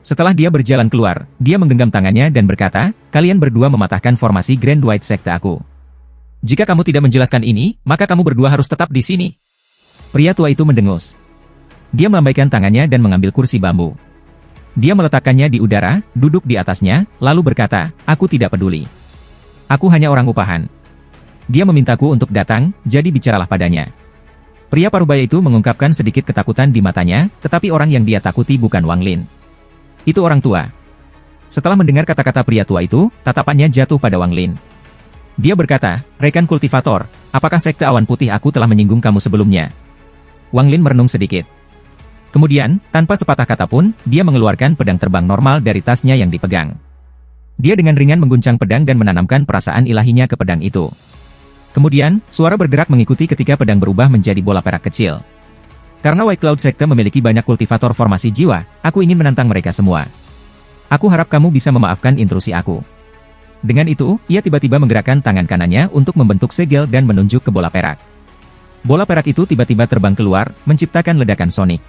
Setelah dia berjalan keluar, dia menggenggam tangannya dan berkata, kalian berdua mematahkan formasi Grand White Sekte aku. Jika kamu tidak menjelaskan ini, maka kamu berdua harus tetap di sini. Pria tua itu mendengus. Dia melambaikan tangannya dan mengambil kursi bambu. Dia meletakkannya di udara, duduk di atasnya, lalu berkata, aku tidak peduli. Aku hanya orang upahan. Dia memintaku untuk datang, jadi bicaralah padanya. Pria parubaya itu mengungkapkan sedikit ketakutan di matanya, tetapi orang yang dia takuti bukan Wang Lin. Itu orang tua. Setelah mendengar kata-kata pria tua itu, tatapannya jatuh pada Wang Lin. Dia berkata, rekan kultivator, apakah sekte awan putih aku telah menyinggung kamu sebelumnya? Wang Lin merenung sedikit. Kemudian, tanpa sepatah kata pun, dia mengeluarkan pedang terbang normal dari tasnya yang dipegang. Dia dengan ringan mengguncang pedang dan menanamkan perasaan ilahinya ke pedang itu. Kemudian, suara bergerak mengikuti ketika pedang berubah menjadi bola perak kecil. Karena White Cloud Sekte memiliki banyak kultivator formasi jiwa, aku ingin menantang mereka semua. Aku harap kamu bisa memaafkan intrusi aku. Dengan itu, ia tiba-tiba menggerakkan tangan kanannya untuk membentuk segel dan menunjuk ke bola perak. Bola perak itu tiba-tiba terbang keluar, menciptakan ledakan sonik.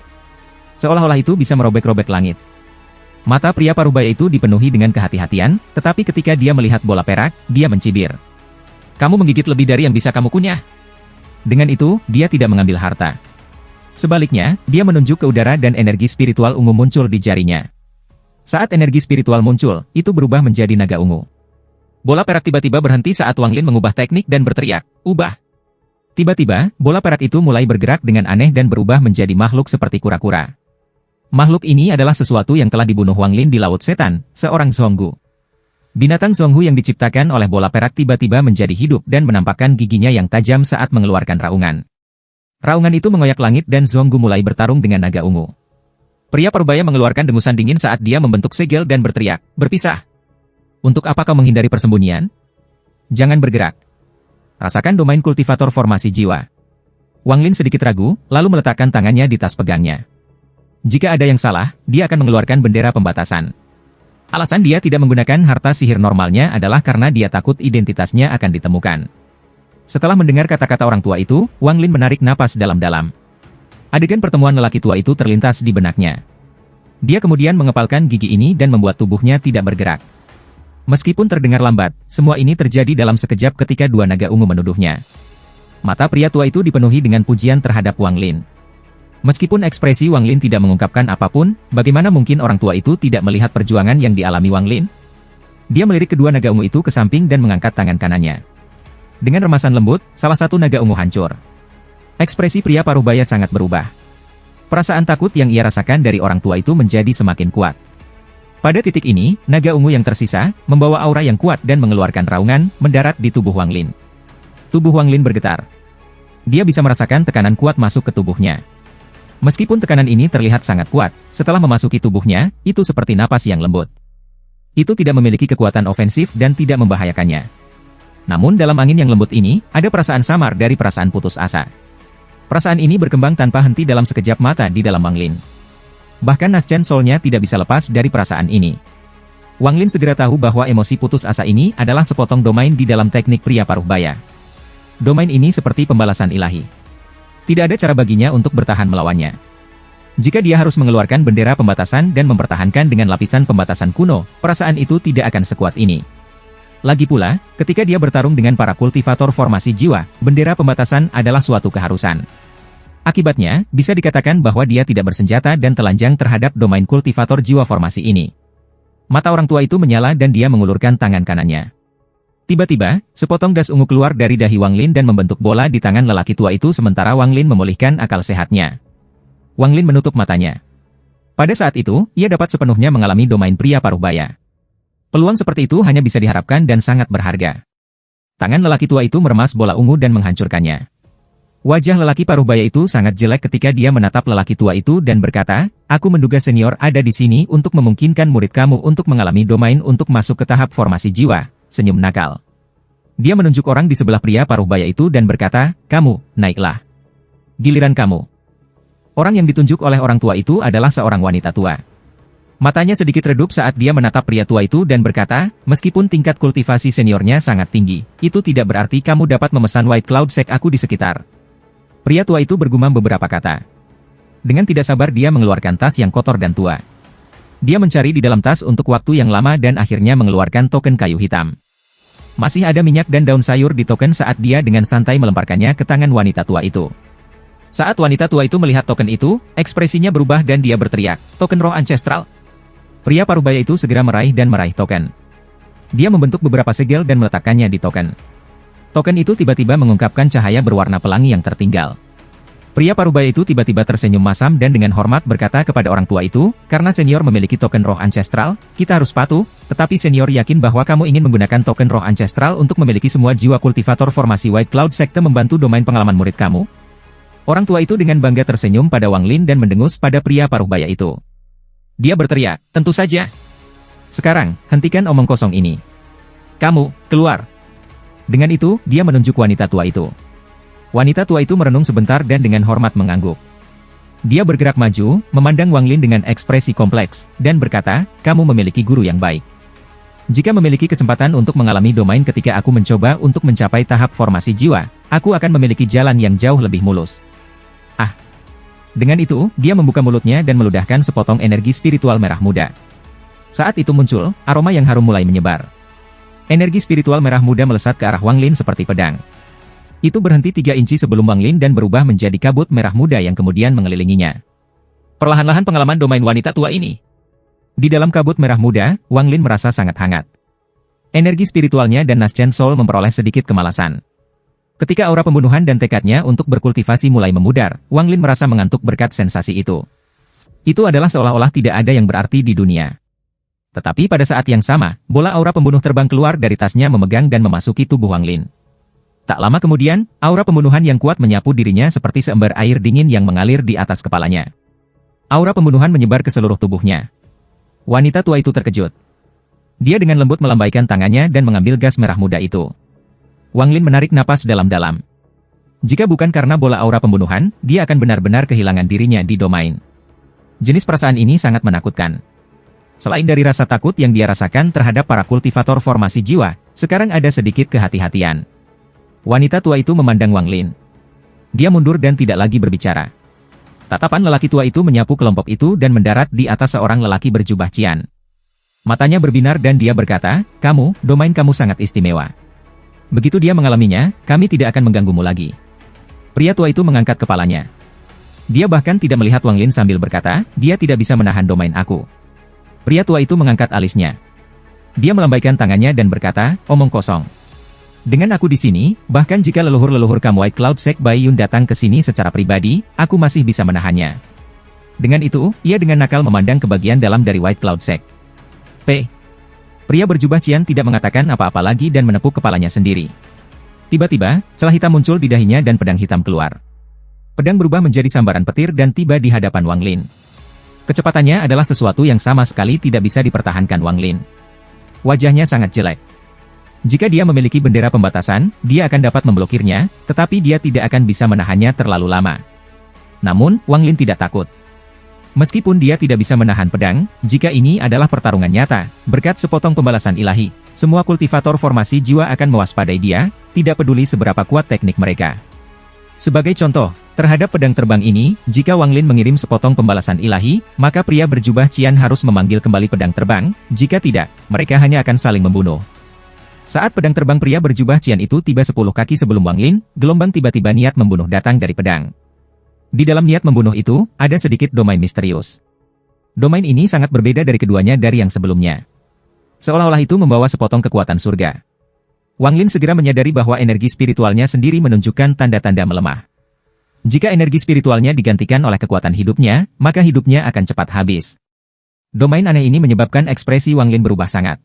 Seolah-olah itu bisa merobek-robek langit. Mata pria parubaya itu dipenuhi dengan kehati-hatian, tetapi ketika dia melihat bola perak, dia mencibir. Kamu menggigit lebih dari yang bisa kamu kunyah. Dengan itu, dia tidak mengambil harta. Sebaliknya, dia menunjuk ke udara dan energi spiritual ungu muncul di jarinya. Saat energi spiritual muncul, itu berubah menjadi naga ungu. Bola perak tiba-tiba berhenti saat Wang Lin mengubah teknik dan berteriak, ubah. Tiba-tiba, bola perak itu mulai bergerak dengan aneh dan berubah menjadi makhluk seperti kura-kura. Makhluk ini adalah sesuatu yang telah dibunuh Wang Lin di Laut Setan, seorang Zhonggu. Binatang Zhonggu yang diciptakan oleh bola perak tiba-tiba menjadi hidup dan menampakkan giginya yang tajam saat mengeluarkan raungan. Raungan itu mengoyak langit dan Zhonggu mulai bertarung dengan naga ungu. Pria parubaya mengeluarkan dengusan dingin saat dia membentuk segel dan berteriak, berpisah. Untuk apa kau menghindari persembunyian? Jangan bergerak. Rasakan domain kultivator formasi jiwa. Wang Lin sedikit ragu, lalu meletakkan tangannya di tas pegangnya. Jika ada yang salah, dia akan mengeluarkan bendera pembatasan. Alasan dia tidak menggunakan harta sihir normalnya adalah karena dia takut identitasnya akan ditemukan. Setelah mendengar kata-kata orang tua itu, Wang Lin menarik napas dalam-dalam. Adegan pertemuan lelaki tua itu terlintas di benaknya. Dia kemudian mengepalkan gigi ini dan membuat tubuhnya tidak bergerak. Meskipun terdengar lambat, semua ini terjadi dalam sekejap ketika dua naga ungu menuduhnya. Mata pria tua itu dipenuhi dengan pujian terhadap Wang Lin. Meskipun ekspresi Wang Lin tidak mengungkapkan apapun, bagaimana mungkin orang tua itu tidak melihat perjuangan yang dialami Wang Lin? Dia melirik kedua naga ungu itu ke samping dan mengangkat tangan kanannya. Dengan remasan lembut, salah satu naga ungu hancur. Ekspresi pria parubaya sangat berubah. Perasaan takut yang ia rasakan dari orang tua itu menjadi semakin kuat. Pada titik ini, naga ungu yang tersisa, membawa aura yang kuat dan mengeluarkan raungan, mendarat di tubuh Wang Lin. Tubuh Wang Lin bergetar. Dia bisa merasakan tekanan kuat masuk ke tubuhnya. Meskipun tekanan ini terlihat sangat kuat, setelah memasuki tubuhnya, itu seperti napas yang lembut. Itu tidak memiliki kekuatan ofensif dan tidak membahayakannya. Namun dalam angin yang lembut ini, ada perasaan samar dari perasaan putus asa. Perasaan ini berkembang tanpa henti dalam sekejap mata di dalam Wang Lin. Bahkan Naschen Soul-nya tidak bisa lepas dari perasaan ini. Wang Lin segera tahu bahwa emosi putus asa ini adalah sepotong domain di dalam teknik pria parubaya. Domain ini seperti pembalasan ilahi. Tidak ada cara baginya untuk bertahan melawannya. Jika dia harus mengeluarkan bendera pembatasan dan mempertahankan dengan lapisan pembatasan kuno, perasaan itu tidak akan sekuat ini. Lagi pula, ketika dia bertarung dengan para kultivator formasi jiwa, bendera pembatasan adalah suatu keharusan. Akibatnya, bisa dikatakan bahwa dia tidak bersenjata dan telanjang terhadap domain kultivator jiwa formasi ini. Mata orang tua itu menyala dan dia mengulurkan tangan kanannya. Tiba-tiba, sepotong gas ungu keluar dari dahi Wang Lin dan membentuk bola di tangan lelaki tua itu sementara Wang Lin memulihkan akal sehatnya. Wang Lin menutup matanya. Pada saat itu, ia dapat sepenuhnya mengalami domain pria parubaya. Peluang seperti itu hanya bisa diharapkan dan sangat berharga. Tangan lelaki tua itu meremas bola ungu dan menghancurkannya. Wajah lelaki parubaya itu sangat jelek ketika dia menatap lelaki tua itu dan berkata, aku menduga senior ada di sini untuk memungkinkan murid kamu untuk mengalami domain untuk masuk ke tahap formasi jiwa, senyum nakal. Dia menunjuk orang di sebelah pria parubaya itu dan berkata, kamu, naiklah. Giliran kamu. Orang yang ditunjuk oleh orang tua itu adalah seorang wanita tua. Matanya sedikit redup saat dia menatap pria tua itu dan berkata, meskipun tingkat kultivasi seniornya sangat tinggi, itu tidak berarti kamu dapat memesan White Cloud Sect aku di sekitar. Pria tua itu bergumam beberapa kata. Dengan tidak sabar dia mengeluarkan tas yang kotor dan tua. Dia mencari di dalam tas untuk waktu yang lama dan akhirnya mengeluarkan token kayu hitam. Masih ada minyak dan daun sayur di token saat dia dengan santai melemparkannya ke tangan wanita tua itu. Saat wanita tua itu melihat token itu, ekspresinya berubah dan dia berteriak, "Token roh ancestral!" Pria parubaya itu segera meraih token. Dia membentuk beberapa segel dan meletakkannya di token. Token itu tiba-tiba mengungkapkan cahaya berwarna pelangi yang tertinggal. Pria parubaya itu tiba-tiba tersenyum masam dan dengan hormat berkata kepada orang tua itu, "Karena senior memiliki token roh ancestral, kita harus patuh, tetapi senior yakin bahwa kamu ingin menggunakan token roh ancestral untuk memiliki semua jiwa kultivator formasi White Cloud Sekte membantu domain pengalaman murid kamu?" Orang tua itu dengan bangga tersenyum pada Wang Lin dan mendengus pada pria parubaya itu. Dia berteriak, "Tentu saja. Sekarang, hentikan omong kosong ini. Kamu, keluar." Dengan itu, dia menunjuk wanita tua itu. Wanita tua itu merenung sebentar dan dengan hormat mengangguk. Dia bergerak maju, memandang Wang Lin dengan ekspresi kompleks, dan berkata, "Kamu memiliki guru yang baik. Jika memiliki kesempatan untuk mengalami domain ketika aku mencoba untuk mencapai tahap formasi jiwa, aku akan memiliki jalan yang jauh lebih mulus." Ah! Dengan itu, dia membuka mulutnya dan meludahkan sepotong energi spiritual merah muda. Saat itu muncul, aroma yang harum mulai menyebar. Energi spiritual merah muda melesat ke arah Wang Lin seperti pedang. Itu berhenti 3 inci sebelum Wang Lin dan berubah menjadi kabut merah muda yang kemudian mengelilinginya. Perlahan-lahan pengalaman domain wanita tua ini. Di dalam kabut merah muda, Wang Lin merasa sangat hangat. Energi spiritualnya dan Naschen Soul memperoleh sedikit kemalasan. Ketika aura pembunuhan dan tekadnya untuk berkultivasi mulai memudar, Wang Lin merasa mengantuk berkat sensasi itu. Itu adalah seolah-olah tidak ada yang berarti di dunia. Tetapi pada saat yang sama, bola aura pembunuh terbang keluar dari tasnya memegang dan memasuki tubuh Wang Lin. Tak lama kemudian, aura pembunuhan yang kuat menyapu dirinya seperti seember air dingin yang mengalir di atas kepalanya. Aura pembunuhan menyebar ke seluruh tubuhnya. Wanita tua itu terkejut. Dia dengan lembut melambaikan tangannya dan mengambil gas merah muda itu. Wang Lin menarik napas dalam-dalam. Jika bukan karena bola aura pembunuhan, dia akan benar-benar kehilangan dirinya di domain. Jenis perasaan ini sangat menakutkan. Selain dari rasa takut yang dia rasakan terhadap para kultivator formasi jiwa, sekarang ada sedikit kehati-hatian. Wanita tua itu memandang Wang Lin. Dia mundur dan tidak lagi berbicara. Tatapan lelaki tua itu menyapu kelompok itu dan mendarat di atas seorang lelaki berjubah cian. Matanya berbinar dan dia berkata, "Kamu, domain kamu sangat istimewa. Begitu dia mengalaminya, kami tidak akan mengganggumu lagi." Pria tua itu mengangkat kepalanya. Dia bahkan tidak melihat Wang Lin sambil berkata, "Dia tidak bisa menahan domain aku." Pria tua itu mengangkat alisnya. Dia melambaikan tangannya dan berkata, "Omong kosong. Dengan aku di sini, bahkan jika leluhur-leluhur kamu White Cloud Sect Bai Yun datang ke sini secara pribadi, aku masih bisa menahannya." Dengan itu, ia dengan nakal memandang ke bagian dalam dari White Cloud Sect. Pria berjubah cian tidak mengatakan apa-apa lagi dan menepuk kepalanya sendiri. Tiba-tiba, celah hitam muncul di dahinya dan pedang hitam keluar. Pedang berubah menjadi sambaran petir dan tiba di hadapan Wang Lin. Kecepatannya adalah sesuatu yang sama sekali tidak bisa dipertahankan Wang Lin. Wajahnya sangat jelek. Jika dia memiliki bendera pembatasan, dia akan dapat memblokirnya, tetapi dia tidak akan bisa menahannya terlalu lama. Namun, Wang Lin tidak takut. Meskipun dia tidak bisa menahan pedang, jika ini adalah pertarungan nyata, berkat sepotong pembalasan ilahi, semua kultivator formasi jiwa akan mewaspadai dia, tidak peduli seberapa kuat teknik mereka. Sebagai contoh, terhadap pedang terbang ini, jika Wang Lin mengirim sepotong pembalasan ilahi, maka pria berjubah cian harus memanggil kembali pedang terbang, jika tidak, mereka hanya akan saling membunuh. Saat pedang terbang pria berjubah cian itu tiba 10 kaki sebelum Wang Lin, gelombang tiba-tiba niat membunuh datang dari pedang. Di dalam niat membunuh itu, ada sedikit domain misterius. Domain ini sangat berbeda dari keduanya dari yang sebelumnya. Seolah-olah itu membawa sepotong kekuatan surga. Wang Lin segera menyadari bahwa energi spiritualnya sendiri menunjukkan tanda-tanda melemah. Jika energi spiritualnya digantikan oleh kekuatan hidupnya, maka hidupnya akan cepat habis. Domain aneh ini menyebabkan ekspresi Wang Lin berubah sangat.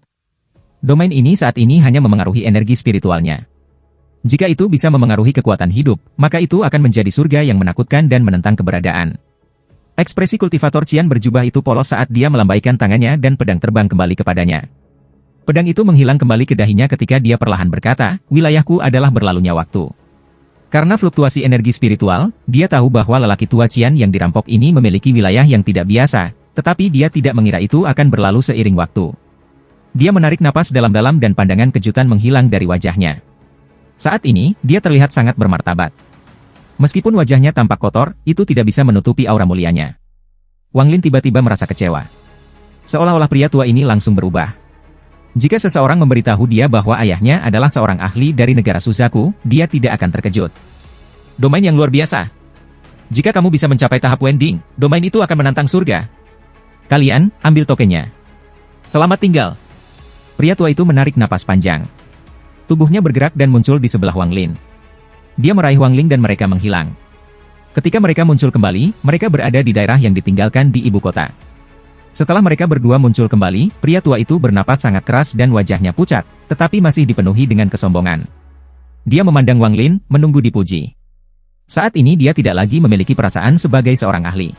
Domain ini saat ini hanya memengaruhi energi spiritualnya. Jika itu bisa memengaruhi kekuatan hidup, maka itu akan menjadi surga yang menakutkan dan menentang keberadaan. Ekspresi kultivator cian berjubah itu polos saat dia melambaikan tangannya dan pedang terbang kembali kepadanya. Pedang itu menghilang kembali ke dahinya ketika dia perlahan berkata, "Wilayahku adalah berlalunya waktu." Karena fluktuasi energi spiritual, dia tahu bahwa lelaki tua cian yang dirampok ini memiliki wilayah yang tidak biasa, tetapi dia tidak mengira itu akan berlalu seiring waktu. Dia menarik napas dalam-dalam dan pandangan kejutan menghilang dari wajahnya. Saat ini, dia terlihat sangat bermartabat. Meskipun wajahnya tampak kotor, itu tidak bisa menutupi aura mulianya. Wang Lin tiba-tiba merasa kecewa. Seolah-olah pria tua ini langsung berubah. Jika seseorang memberitahu dia bahwa ayahnya adalah seorang ahli dari negara Suzaku, dia tidak akan terkejut. Domain yang luar biasa. Jika kamu bisa mencapai tahap Wending, domain itu akan menantang surga. Kalian, ambil tokennya. Selamat tinggal. Pria tua itu menarik napas panjang. Tubuhnya bergerak dan muncul di sebelah Wang Lin. Dia meraih Wang Lin dan mereka menghilang. Ketika mereka muncul kembali, mereka berada di daerah yang ditinggalkan di ibu kota. Setelah mereka berdua muncul kembali, pria tua itu bernapas sangat keras dan wajahnya pucat, tetapi masih dipenuhi dengan kesombongan. Dia memandang Wang Lin, menunggu dipuji. Saat ini dia tidak lagi memiliki perasaan sebagai seorang ahli.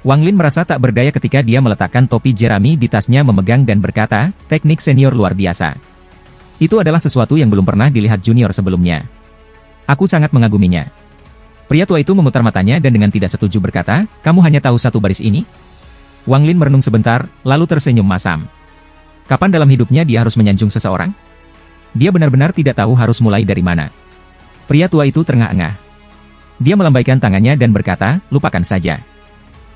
Wang Lin merasa tak berdaya ketika dia meletakkan topi jerami di tasnya memegang dan berkata, teknik senior luar biasa. Itu adalah sesuatu yang belum pernah dilihat junior sebelumnya. Aku sangat mengaguminya. Pria tua itu memutar matanya dan dengan tidak setuju berkata, kamu hanya tahu satu baris ini? Wang Lin merenung sebentar, lalu tersenyum masam. Kapan dalam hidupnya dia harus menyanjung seseorang? Dia benar-benar tidak tahu harus mulai dari mana. Pria tua itu terengah-engah. Dia melambaikan tangannya dan berkata, lupakan saja.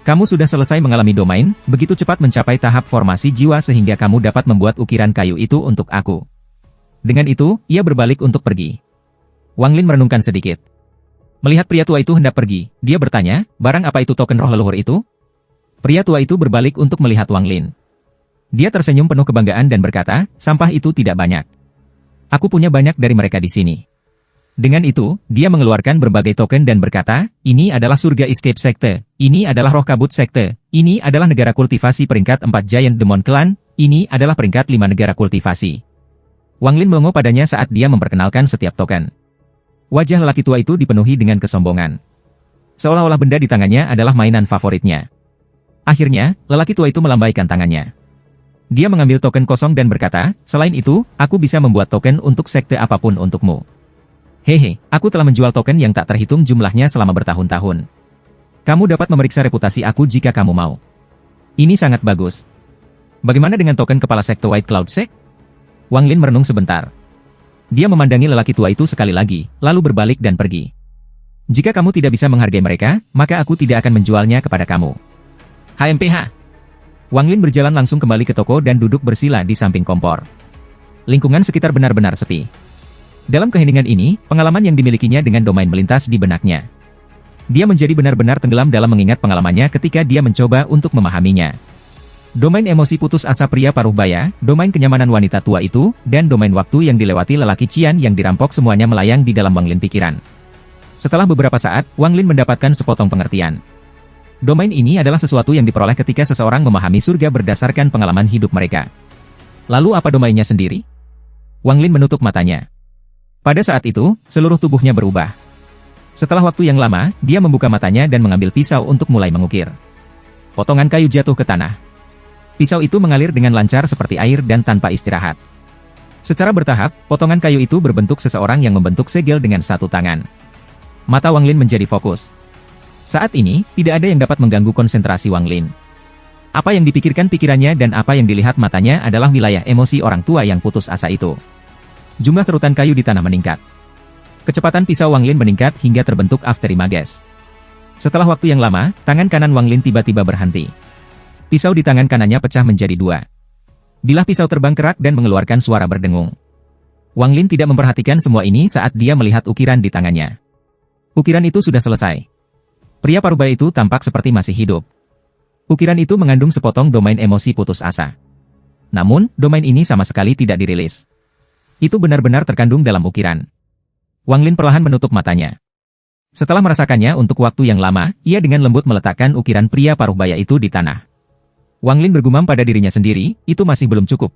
Kamu sudah selesai mengalami domain, begitu cepat mencapai tahap formasi jiwa sehingga kamu dapat membuat ukiran kayu itu untuk aku. Dengan itu, ia berbalik untuk pergi. Wang Lin merenungkan sedikit. Melihat pria tua itu hendak pergi, dia bertanya, barang apa itu token roh leluhur itu? Pria tua itu berbalik untuk melihat Wang Lin. Dia tersenyum penuh kebanggaan dan berkata, sampah itu tidak banyak. Aku punya banyak dari mereka di sini. Dengan itu, dia mengeluarkan berbagai token dan berkata, ini adalah surga escape sekte, ini adalah roh kabut sekte, ini adalah negara kultivasi peringkat 4 Giant Demon Clan, ini adalah peringkat 5 negara kultivasi. Wang Lin melongo padanya saat dia memperkenalkan setiap token. Wajah lelaki tua itu dipenuhi dengan kesombongan. Seolah-olah benda di tangannya adalah mainan favoritnya. Akhirnya, lelaki tua itu melambaikan tangannya. Dia mengambil token kosong dan berkata, selain itu, aku bisa membuat token untuk sekte apapun untukmu. Hehe, aku telah menjual token yang tak terhitung jumlahnya selama bertahun-tahun. Kamu dapat memeriksa reputasi aku jika kamu mau. Ini sangat bagus. Bagaimana dengan token kepala sekte White Cloud Sect? Wang Lin merenung sebentar. Dia memandangi lelaki tua itu sekali lagi, lalu berbalik dan pergi. Jika kamu tidak bisa menghargai mereka, maka aku tidak akan menjualnya kepada kamu. HMPH. Wang Lin berjalan langsung kembali ke toko dan duduk bersila di samping kompor. Lingkungan sekitar benar-benar sepi. Dalam keheningan ini, pengalaman yang dimilikinya dengan domain melintas di benaknya. Dia menjadi benar-benar tenggelam dalam mengingat pengalamannya ketika dia mencoba untuk memahaminya. Domain emosi putus asa pria paruh baya, domain kenyamanan wanita tua itu, dan domain waktu yang dilewati lelaki Cian yang dirampok semuanya melayang di dalam Wang Lin pikiran. Setelah beberapa saat, Wang Lin mendapatkan sepotong pengertian. Domain ini adalah sesuatu yang diperoleh ketika seseorang memahami surga berdasarkan pengalaman hidup mereka. Lalu apa domainnya sendiri? Wang Lin menutup matanya. Pada saat itu, seluruh tubuhnya berubah. Setelah waktu yang lama, dia membuka matanya dan mengambil pisau untuk mulai mengukir. Potongan kayu jatuh ke tanah. Pisau itu mengalir dengan lancar seperti air dan tanpa istirahat. Secara bertahap, potongan kayu itu berbentuk seseorang yang membentuk segel dengan satu tangan. Mata Wang Lin menjadi fokus. Saat ini, tidak ada yang dapat mengganggu konsentrasi Wang Lin. Apa yang dipikirkan pikirannya dan apa yang dilihat matanya adalah wilayah emosi orang tua yang putus asa itu. Jumlah serutan kayu di tanah meningkat. Kecepatan pisau Wang Lin meningkat hingga terbentuk afterimages. Setelah waktu yang lama, tangan kanan Wang Lin tiba-tiba berhenti. Pisau di tangan kanannya pecah menjadi dua. Bilah pisau terbang kerak dan mengeluarkan suara berdengung. Wang Lin tidak memperhatikan semua ini saat dia melihat ukiran di tangannya. Ukiran itu sudah selesai. Pria parubaya itu tampak seperti masih hidup. Ukiran itu mengandung sepotong domain emosi putus asa. Namun, domain ini sama sekali tidak dirilis. Itu benar-benar terkandung dalam ukiran. Wang Lin perlahan menutup matanya. Setelah merasakannya untuk waktu yang lama, ia dengan lembut meletakkan ukiran pria parubaya itu di tanah. Wang Lin bergumam pada dirinya sendiri, itu masih belum cukup.